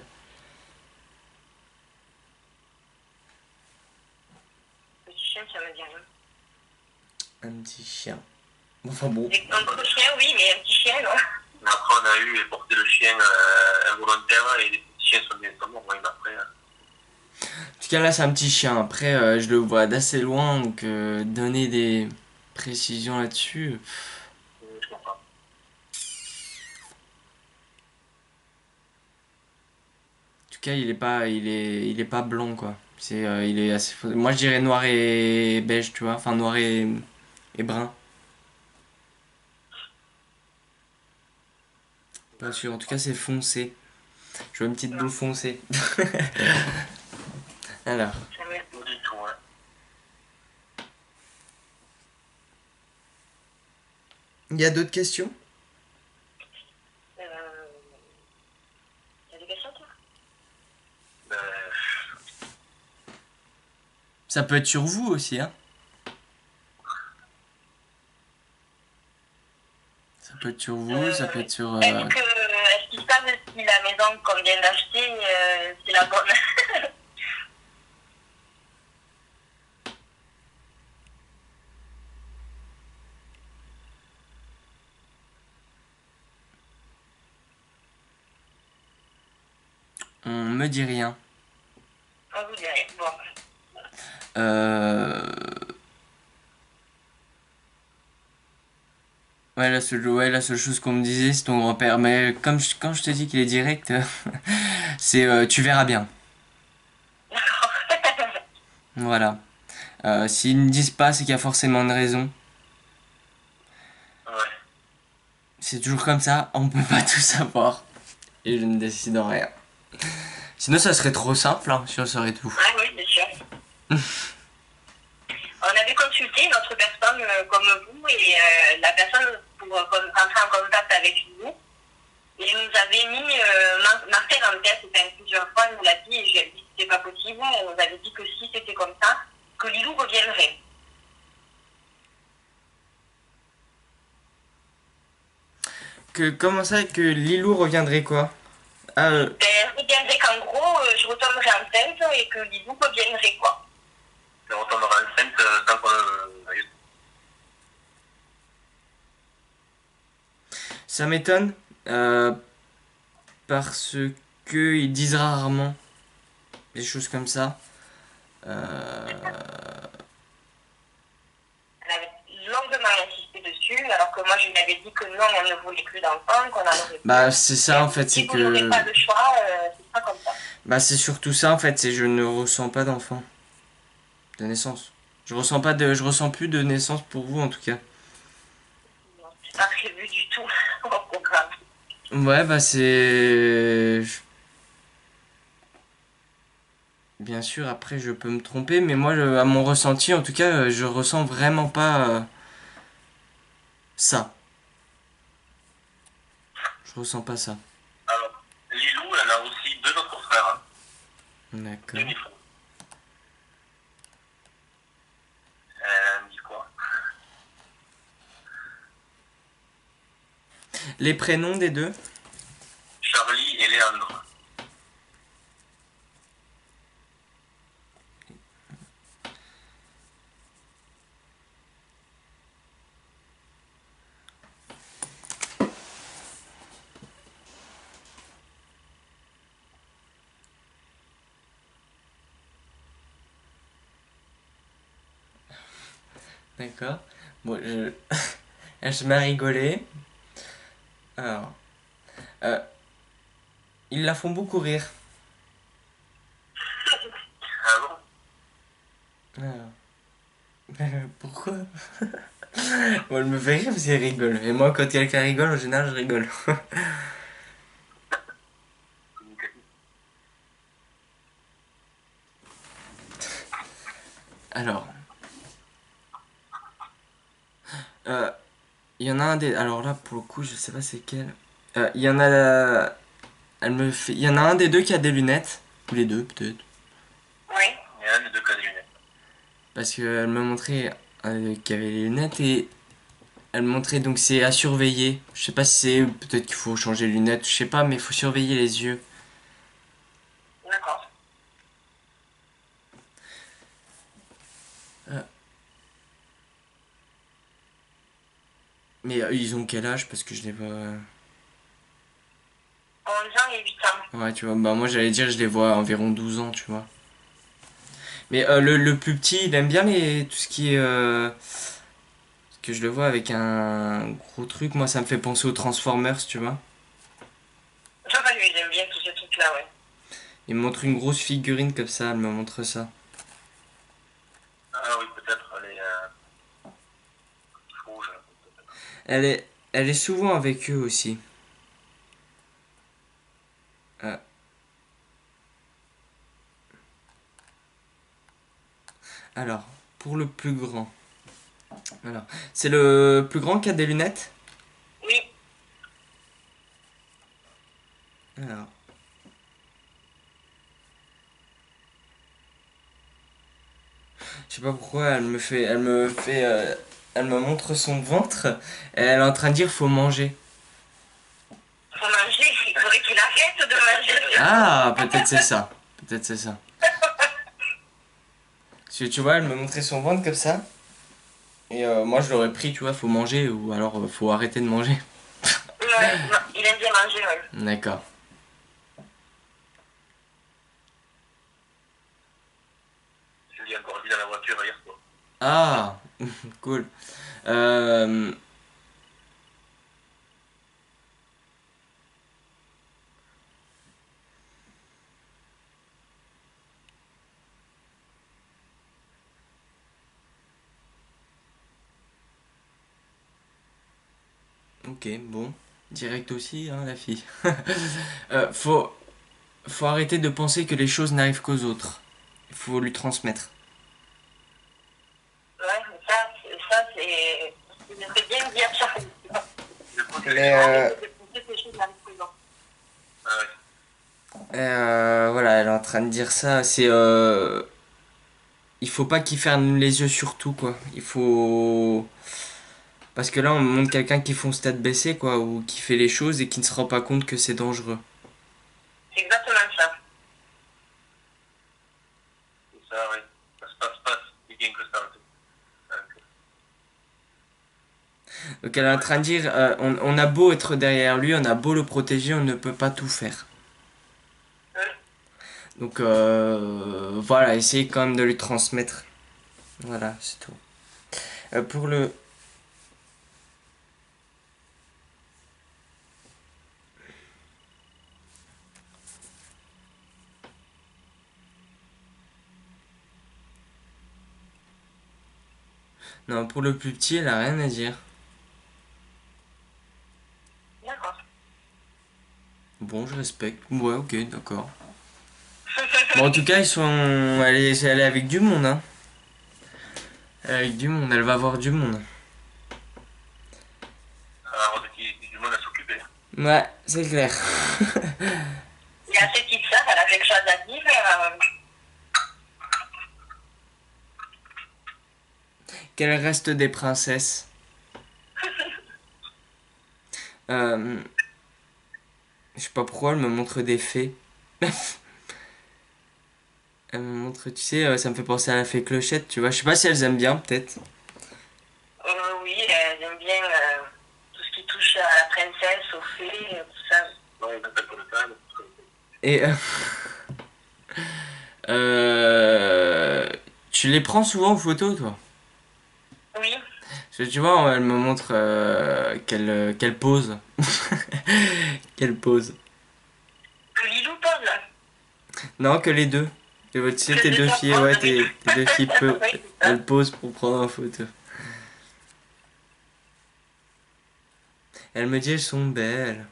Petit chien, ça me dit rien. Un petit chien. Enfin bon. Un gros chien, oui, mais un petit chien, non. Mais après, on a eu et porté le chien involontaire et les petits chiens sont morts, oui, mais après. En tout cas, là, c'est un petit chien. Après, je le vois d'assez loin, donc donner des précisions là-dessus. Je comprends. En tout cas, il est pas blanc, quoi. Il est assez. Moi, je dirais noir et beige, tu vois. Enfin, noir et brun. Pas sûr. En tout cas, c'est foncé. Je vois une petite boule foncée. Alors, Ça m'est pas du tout, hein. il y a d'autres questions? T'as des questions, toi? Ben, Ça peut être sur vous aussi, hein. Ça peut être sur vous, ça peut être sur... Est-ce qu'ils savent si la maison qu'on vient d'acheter, c'est la bonne? On me dit rien. On vous dirait. Bon. Euh... Ouais, la seule chose qu'on me disait, c'est ton grand-père. Mais comme quand je te dis qu'il est direct, c'est tu verras bien. D'accord. Voilà. S'ils ne disent pas, c'est qu'il y a forcément une raison. ouais. C'est toujours comme ça, on peut pas tout savoir. Et je ne décide en rien. Sinon, ça serait trop simple, hein, si on saurait tout. Ah oui, bien sûr. On avait consulté une autre personne comme vous et la personne pour rentrer en contact avec nous. Et il nous avait mis marqué en tête, enfin, plusieurs fois, il nous l'a dit et je lui ai dit que c'était pas possible. On nous avait dit que si c'était comme ça, que Lilou reviendrait. Comment ça que Lilou reviendrait quoi? Reviendrait qu'en gros, je retomberai enceinte et que Lilou reviendrait, quoi. Et on tombera enceinte tant qu'on... Ça m'étonne. Parce que ils disent rarement des choses comme ça. Elle avait longuement insisté dessus, alors que moi je lui avais dit que non, on ne voulait plus d'enfants, qu'on en aurait plus. Bah c'est ça en fait, Si c'est vous n'aurez que... pas le choix, c'est pas comme ça. Bah c'est surtout ça en fait, c'est je ne ressens pas d'enfant. De naissance. Je ressens plus de naissance pour vous en tout cas. Non, c'est pas prévu du tout au programme. Ouais bah c'est... Bien sûr après je peux me tromper mais moi à mon ressenti en tout cas je ressens vraiment pas ça. Je ressens pas ça. Alors, Lilou, elle a aussi deux autres frères, D'accord. demi-frères. Elle me dit quoi? Les prénoms des deux? Charlie et Léandre. D'accord. Bon, je m'ai rigolé. Alors, euh, ils la font beaucoup rire. Ah bon? Alors, pourquoi? Bon, elle me fait rire parce qu'elle rigole. Et moi, quand quelqu'un rigole, en général, je rigole. Alors, euh, il y en a un des... Alors là, pour le coup, je sais pas c'est quel. Il y en a... Elle me fait... Il y en a un des deux qui a des lunettes. Ou les deux, peut-être. Oui. Il y a un des deux qui a des lunettes. Parce qu'elle m'a montré qu'il y avait les lunettes et elle me montrait donc c'est à surveiller. Je sais pas si c'est peut-être qu'il faut changer les lunettes, je sais pas, mais il faut surveiller les yeux. D'accord. Euh, Mais ils ont quel âge? Parce que je les vois. 11 ans et 8 ans. Ouais, tu vois, bah moi j'allais dire je les vois à environ 12 ans, tu vois. Mais le plus petit, il aime bien tout ce qui est. Parce que je le vois avec un gros truc, moi ça me fait penser aux Transformers, tu vois. Ça va, lui, j'aime bien tous ces trucs-là, ouais. Il me montre une grosse figurine comme ça, elle me montre ça. Ah oui, peut-être les rouges. Elle est souvent avec eux aussi. Alors, pour le plus grand. Alors, c'est le plus grand qui a des lunettes? Oui. Alors. Je sais pas pourquoi elle me montre son ventre et elle est en train de dire faut manger. Faut manger, il faudrait qu'il arrête de manger. Ah, peut-être c'est ça. Peut-être c'est ça. Parce que tu vois, elle me montrait son ventre comme ça. Et moi je l'aurais pris, tu vois, faut manger ou alors faut arrêter de manger. Ouais, non, il aime bien manger, ouais. D'accord. Je l'ai encore dit dans la voiture hier soir. Ah, cool. Euh, ok, bon. Direct aussi, hein, la fille. Euh, faut, faut arrêter de penser que les choses n'arrivent qu'aux autres. Il faut lui transmettre. Ouais, mais ça c'est. Il devrait bien me dire ça. Du coup, Mais Arrête de penser que les choses n'arrivent qu'aux autres. voilà, elle est en train de dire ça. C'est il faut pas qu'il ferme les yeux sur tout, quoi. Il faut parce que là on montre quelqu'un qui fonce tête baissée, quoi, ou qui fait les choses et qui ne se rend pas compte que c'est dangereux. C'est exactement ça. c'est ça, oui. Ça se passe pas si bien que ça. En fait. Donc elle est en train de dire on a beau être derrière lui, on a beau le protéger, on ne peut pas tout faire. Donc voilà, essayez quand même de lui transmettre. Voilà, c'est tout. Pour le non, pour le plus petit, elle a rien à dire. D'accord. Bon, je respecte. Ouais, ok, d'accord. Bon, en tout cas, elle est avec du monde, hein. Elle est avec du monde, elle va voir du monde. Alors, du monde à s'occuper. Ouais, c'est clair. Il y a cette petite sœur, elle a quelque chose à dire. Qu'elle reste des princesses. Euh, je sais pas pourquoi elle me montre des fées. Elle me montre, tu sais, ça me fait penser à la fée Clochette, tu vois. Je sais pas si elles aiment bien, peut-être. Oui, elle aime bien tout ce qui touche à la princesse, aux fées, tout ça. Ouais, ils appellent pour le temps. Et tu les prends souvent en photo, toi? Oui, Parce que tu vois, elle me montre qu'elle pose. Qu'elle pose. que Lilou pose. Non, que les deux. Tu sais, Que tes les deux deux filles, posent, ouais, oui. tes deux filles, Oui, c'est ça. elles posent pour prendre en photo. Elle me dit, elles sont belles.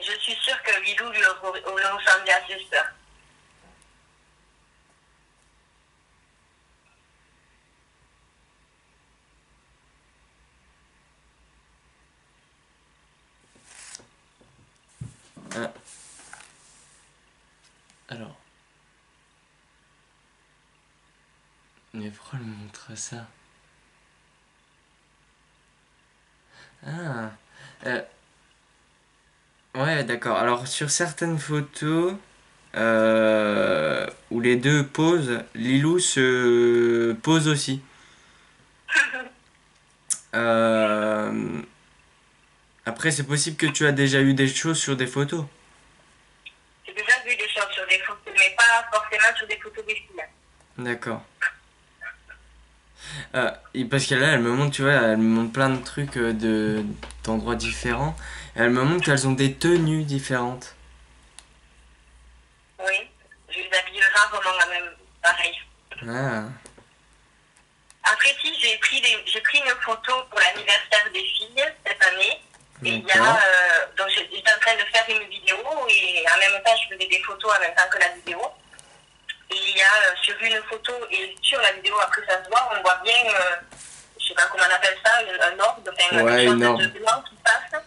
Je suis sûre que Lilou lui ressemble à ses sœurs. Ah, alors. Mais pourquoi elle me montre ça? Ah. euh, ouais, d'accord. Alors, sur certaines photos où les deux posent, Lilou se pose aussi. Euh, Après, c'est possible que tu as déjà eu des choses sur des photos. J'ai déjà vu des choses sur des photos, mais pas forcément sur des photos des filles. D'accord. Et parce que là, elle me montre, tu vois, elle me montre plein de trucs d'endroits différents. Et elle me montre qu'elles ont des tenues différentes. Oui, je les habille rarement la même, pareil. Ah, Après, si, j'ai pris une photo pour l'anniversaire des filles cette année. Et il y d'accord. a, donc j'étais en train de faire une vidéo et en même temps je faisais des photos en même temps que la vidéo. Et il y a sur une photo et sur la vidéo, après ça se voit, on voit bien, je sais pas comment on appelle ça, un orbe, enfin Ouais, quelque chose une orbe. de blanc qui passe.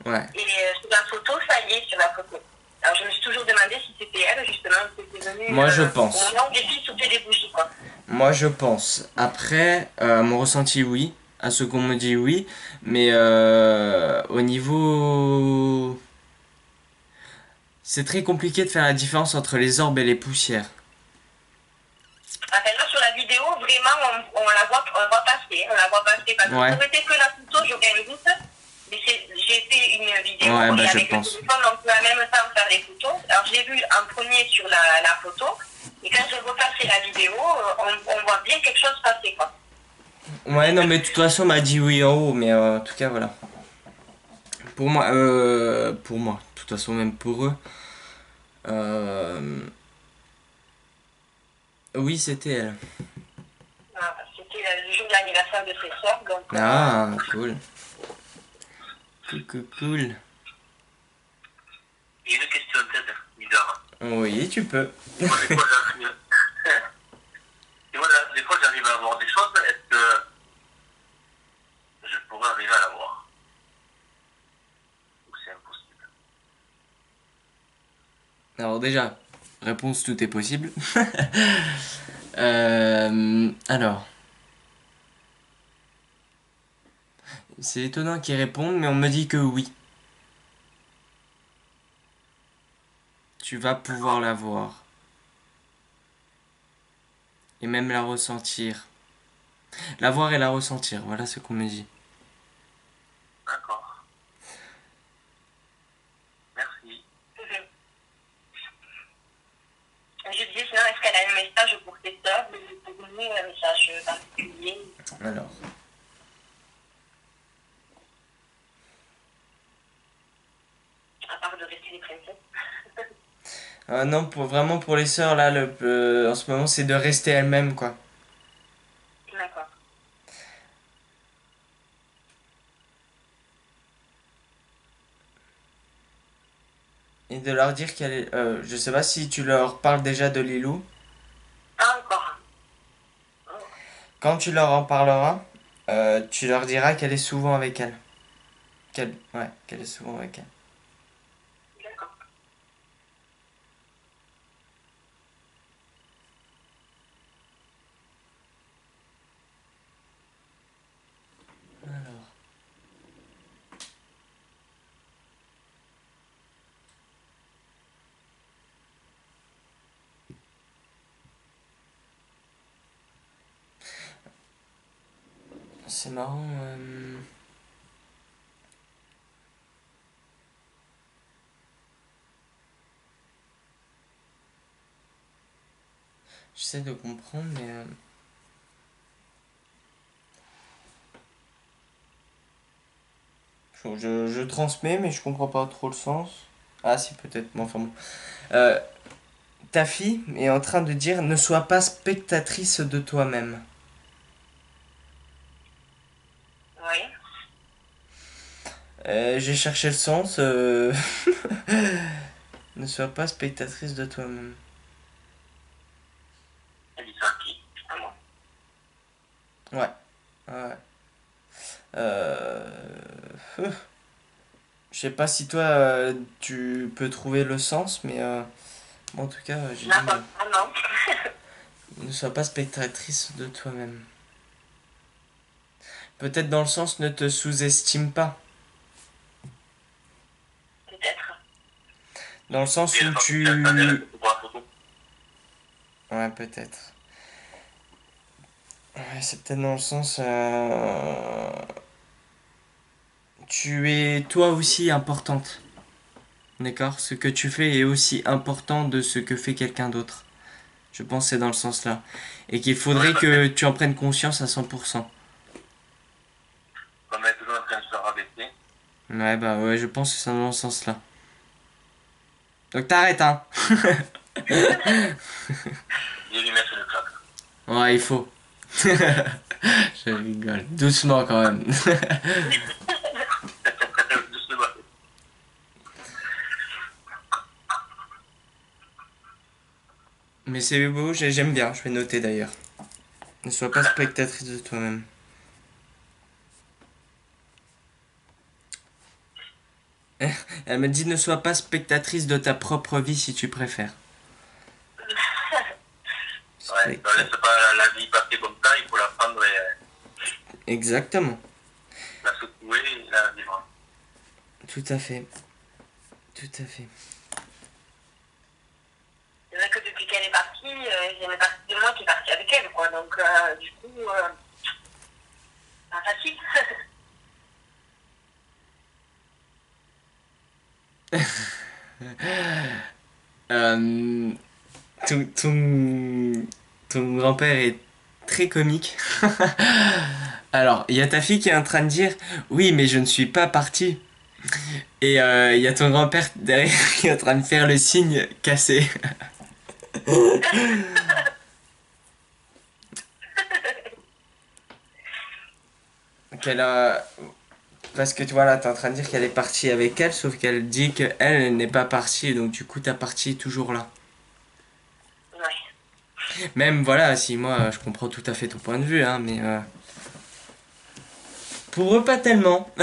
Ouais. Et sur la photo, ça y est, sur la photo. Alors je me suis toujours demandé si c'était elle, justement, si c'était venu Moi, je au pense. moment où les filles soufflaient des bougies, quoi. Moi, je pense. Après, mon ressenti, oui. À ce qu'on me dit, oui. Mais au niveau... C'est très compliqué de faire la différence entre les orbes et les poussières. Enfin, là, sur la vidéo, vraiment, on la voit, on voit passer, on la voit passer. Parce que Ouais. ça aurait été que la photo, j'aurais un doute. Mais j'ai fait une vidéo Ouais, bah, et je avec le pense. téléphone, on peut en même temps faire les photos. Alors, j'ai vu en premier sur la photo. Et quand je repassais la vidéo, on voit bien quelque chose passer, quoi. Ouais, non, mais de toute façon, on m'a dit oui en haut. Mais en tout cas, voilà. Pour moi, de toute façon, même pour eux. Oui, c'était elle. Voilà, c'était le jour de l'anniversaire de ses soeurs. Donc, Ah, cool. Cool, cool, cool. J'ai une question en tête, bizarre. Oui, tu peux. Moi, des fois, j'arrive... Et voilà, des fois, j'arrive à avoir des choses. Est-ce que je pourrais arriver à l'avoir? Ou c'est impossible? Alors déjà, réponse tout est possible. Alors, c'est étonnant qu'ils répondent, mais on me dit que oui. Tu vas pouvoir la voir. Et même la ressentir. La voir et la ressentir, voilà ce qu'on me dit. D'accord. Merci. je disais, sinon, est-ce qu'elle a un message pour ses soeurs ou pour nous, un message particulier? Alors. À part de rester des princesses. Non, vraiment pour les sœurs, là, en ce moment, c'est de rester elles-mêmes, quoi. D'accord. Et de leur dire qu'elle est... je sais pas si tu leur parles déjà de Lilou. Ah, encore. Quand tu leur en parleras, tu leur diras qu'elle est souvent avec elle. Qu'elle est souvent avec elle. D'accord. Alors. C'est marrant. J'essaie de comprendre, mais... je transmets, mais je comprends pas trop le sens. Ah si, peut-être, mais enfin bon. Ta fille est en train de dire ne sois pas spectatrice de toi-même. Oui. J'ai cherché le sens. Ne sois pas spectatrice de toi-même. Elle dit ça à qui? À moi. Ouais. Ouais. Euh... Je sais pas si toi tu peux trouver le sens, mais en tout cas, j'ai Non, dit non. ne sois pas spectatrice de toi-même. Peut-être dans le sens ne te sous-estime pas. Peut-être. Dans le sens Et où elle tu... pour la photo. Ouais, peut-être. Ouais, c'est peut-être dans le sens... Tu es toi aussi importante. D'accord? Ce que tu fais est aussi important de ce que fait quelqu'un d'autre. Je pense que c'est dans le sens là. Et qu'il faudrait que tu en prennes conscience à 100%. Comme elle est toujours en train de se rabaisser. Ouais, bah ouais, je pense que c'est dans le sens là. Donc t'arrêtes, hein? Je vais lui mettre une claque. Ouais, il faut. Je rigole. Doucement quand même. Doucement. Mais c'est beau, j'aime bien, je vais noter d'ailleurs. Ne sois pas spectatrice de toi-même. Elle m'a dit ne sois pas spectatrice de ta propre vie si tu préfères. Ouais, ne laisse pas la vie passer comme ça, il faut la prendre et Exactement. la secouer et la vivre. Tout à fait. Tout à fait. C'est vrai que depuis qu'elle est partie, j'ai une partie de moi qui est partie avec elle, quoi. Donc, du coup, pas facile. Euh, ton grand-père est très comique. Alors, il y a ta fille qui est en train de dire oui, mais je ne suis pas partie. Et il y a ton grand-père derrière qui est en train de faire le signe cassé. Qu'elle a. Parce que tu vois là, t'es en train de dire qu'elle est partie avec elle, sauf qu'elle dit qu'elle elle n'est pas partie, donc du coup ta partie est toujours là. Ouais. Même voilà, si moi je comprends tout à fait ton point de vue, hein, mais pour eux pas tellement.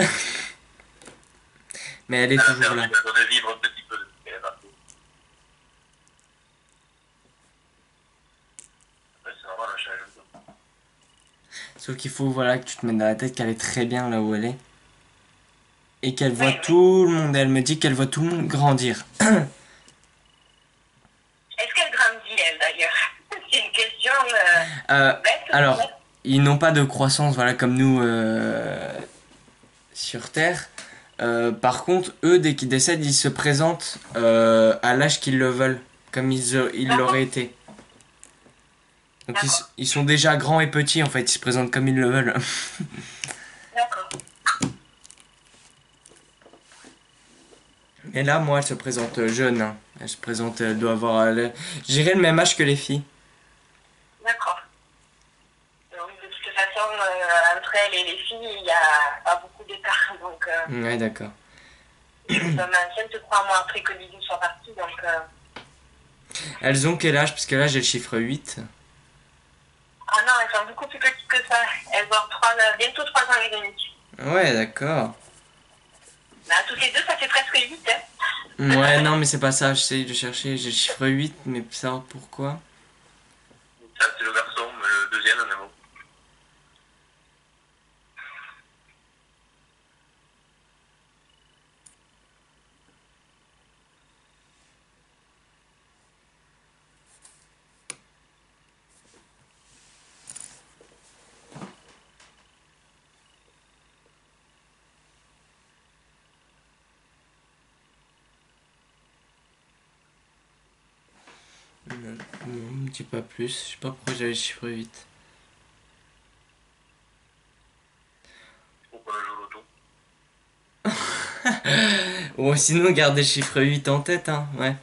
Mais elle est Elle a toujours perdu là. de vivre un petit peu depuis qu'elle est partie. Après, c'est normal, on change un peu. Sauf qu'il faut voilà que tu te mettes dans la tête qu'elle est très bien là où elle est. Et qu'elle Oui, voit oui. tout le monde. Elle me dit qu'elle voit tout le monde grandir. Est-ce qu'elle grandit, elle, d'ailleurs? C'est une question Euh, bête, alors, peut-être. ils n'ont pas de croissance, voilà, comme nous sur Terre. Par contre, eux, dès qu'ils décèdent, ils se présentent à l'âge qu'ils le veulent, comme ils l'auraient D'accord. été. Donc D'accord. ils sont déjà grands et petits, en fait, ils se présentent comme ils le veulent. D'accord. Et là, moi, elle se présente jeune. Hein. Elle se présente, elle doit avoir, j'irais le même âge que les filles. D'accord. Donc, de toute façon, entre elle et les filles, il n'y a pas beaucoup d'écart. Donc, Ouais, d'accord. je suis tombée enceinte 3 mois après que Lydie soit partie. Donc, Elles ont quel âge? Parce que là, j'ai le chiffre 8. ah non, elles sont beaucoup plus petites que ça. Elles ont bientôt 3 ans et demi. Ouais, d'accord. Bah, toutes les deux, ça fait presque 8. Hein. Ouais, non, mais c'est pas ça, j'essaye de chercher. J'ai le chiffre 8, mais pour savoir pourquoi. Ça, c'est le garçon, mais le deuxième, mais bon. Non, non, me dis pas plus. Je sais pas pourquoi j'avais le chiffre 8. Faut qu'on le joue l'auto. Bon, sinon, garde le chiffre 8 en tête, hein, ouais. Ouais,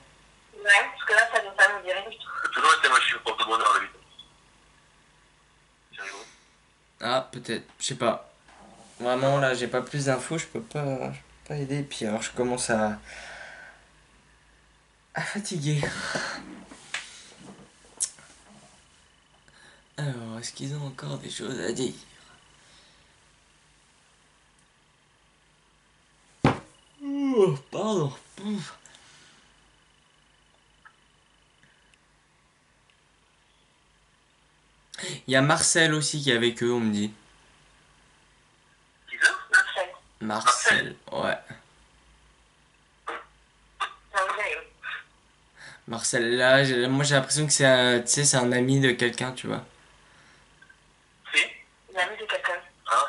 parce que là, ça ne pas me dire rien du tout. Toujours été moi, je suis porte de bonheur, le 8. C'est rigolo. Ah, peut-être, je sais pas. Vraiment, là, j'ai pas plus d'infos, je peux pas aider. Puis alors, je commence à fatiguer. Alors, est-ce qu'ils ont encore des choses à dire? Ouh, pardon. Ouf. Il y a Marcel aussi qui est avec eux, on me dit. Qui ça? Marcel. Marcel, ouais. Ça vous aime. Marcel, là, moi j'ai l'impression que tu sais, c'est un ami de quelqu'un, tu vois. Si? L'ami de quelqu'un. Hein?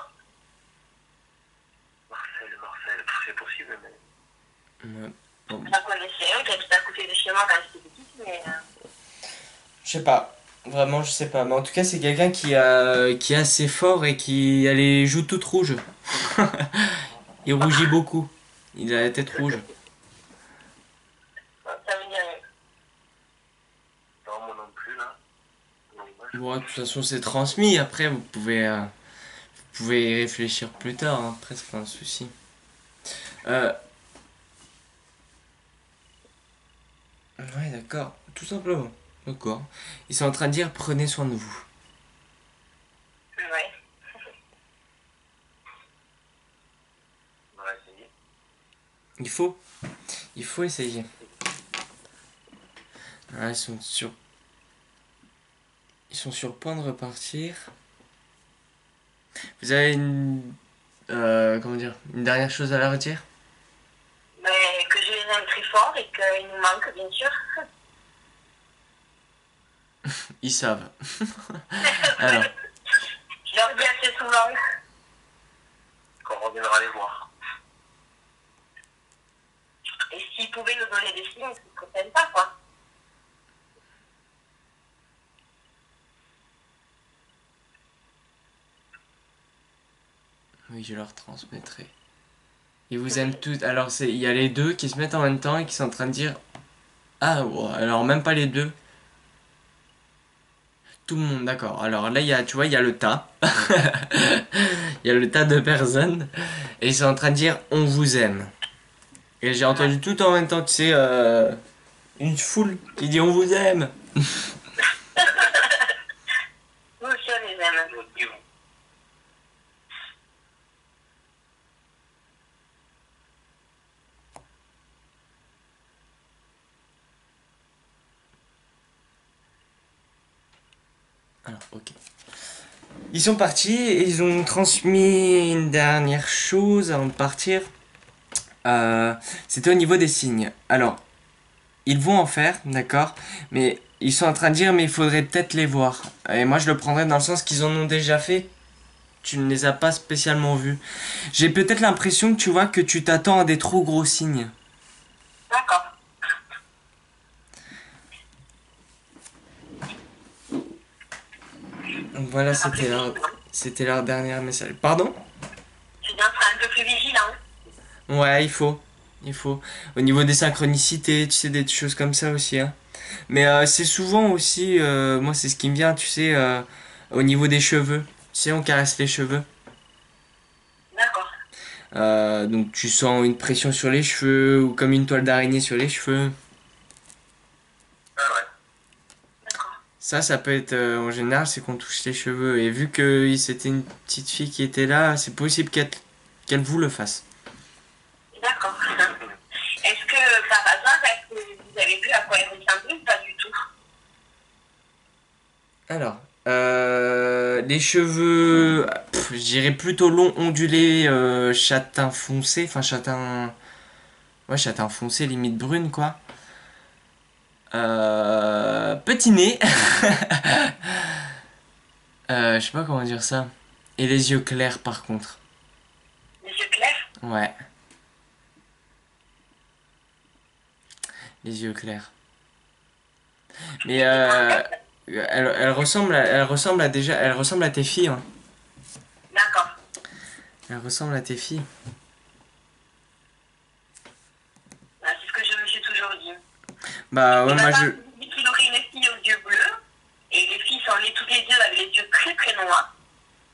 Marcel, c'est possible, mais. Ouais. Bon, Je la connaissais un qui habite à côté de chez moi quand j'étais petite, mais je sais pas. Vraiment, je sais pas. Mais en tout cas, c'est quelqu'un qui est assez fort et qui a les joues toutes rouges. Il rougit beaucoup. Il a la tête rouge. ça me dit rien. Non, moi non plus, là. Non, moi, Bon, de toute façon, c'est transmis. Après, vous pouvez y réfléchir plus tard. Hein. Après, c'est pas un souci. Euh, ouais, d'accord. Tout simplement. D'accord. Ils sont en train de dire prenez soin de vous. Ouais. On va essayer. Il faut. Il faut essayer. Ah, ils sont sur le point de repartir. Vous avez comment dire, une dernière chose à leur dire? Mais que je les aime très fort et qu'ils nous manquent, bien sûr. Ils savent. Alors, Je leur dis assez souvent. Qu'on reviendra les voir. Et s'ils pouvaient nous donner des signes, c'est trop sympa, quoi. oui, je leur transmettrai. Ils vous aiment toutes. Alors, il y a les deux qui se mettent en même temps et qui sont en train de dire ah, ouais, alors même pas les deux. Tout le monde, d'accord. Alors là, tu vois, il y a le tas. Il y a le tas de personnes. Et ils sont en train de dire on vous aime. Et j'ai entendu tout en même temps, tu sais, une foule qui dit on vous aime. Nous aussi, on les aime. Nous aussi, oui. Alors, ok. Ils sont partis et ils ont transmis une dernière chose avant de partir. C'était au niveau des signes. Alors, ils vont en faire, d'accord, mais ils sont en train de dire mais il faudrait peut-être les voir. Et moi je le prendrais dans le sens qu'ils en ont déjà fait. Tu ne les as pas spécialement vus. J'ai peut-être l'impression que tu vois que tu t'attends à des trop gros signes. D'accord. Donc voilà, c'était leur dernier message. Pardon? C'est bien, sera un peu plus vigilant. Ouais, il faut. Il faut. Au niveau des synchronicités, tu sais, des choses comme ça aussi. Hein. Mais c'est souvent aussi, moi c'est ce qui me vient, tu sais, au niveau des cheveux. Tu sais, on caresse les cheveux. D'accord. Donc tu sens une pression sur les cheveux ou comme une toile d'araignée sur les cheveux. Ah ouais. D'accord. Ça peut être en général, c'est qu'on touche les cheveux. Et vu que c'était une petite fille qui était là, c'est possible qu'elle vous le fasse. D'accord. Est-ce que, par hasard, est-ce que vous avez vu à quoi elle ressemblait ou pas du tout? Alors, les cheveux, je dirais plutôt longs, ondulés, châtain foncé, enfin châtain, ouais châtain foncé, limite brune quoi. Petit nez, je sais pas comment dire ça. Et les yeux clairs par contre. Les yeux clairs? Ouais, les yeux clairs. Mais elle ressemble à tes filles. Hein. D'accord. Elle ressemble à tes filles. Ah, c'est ce que je me suis toujours dit. Bah ouais, Et moi ma je. femme dit qu'il aurait une fille aux yeux bleus, et les filles sont nées toutes les deux avec les yeux très très noirs.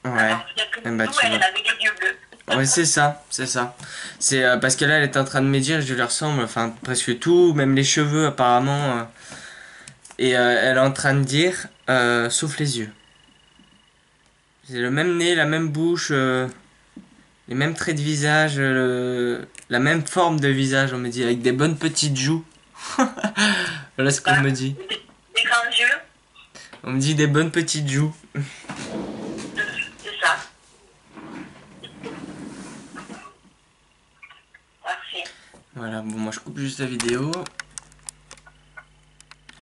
Ouais. Alors peut-être que Eh bah, nous, tu vois. elle avait les yeux bleus. Ouais, c'est ça, c'est ça. C'est parce que là, elle est en train de me dire, je lui ressemble, enfin presque tout, même les cheveux apparemment. Et elle est en train de dire, sauf les yeux. C'est le même nez, la même bouche, les mêmes traits de visage, la même forme de visage, on me dit, avec des bonnes petites joues. Voilà ce qu'on me dit. Des grands yeux, On me dit des bonnes petites joues. c'est ça. Parfait. Voilà, bon, moi je coupe juste la vidéo.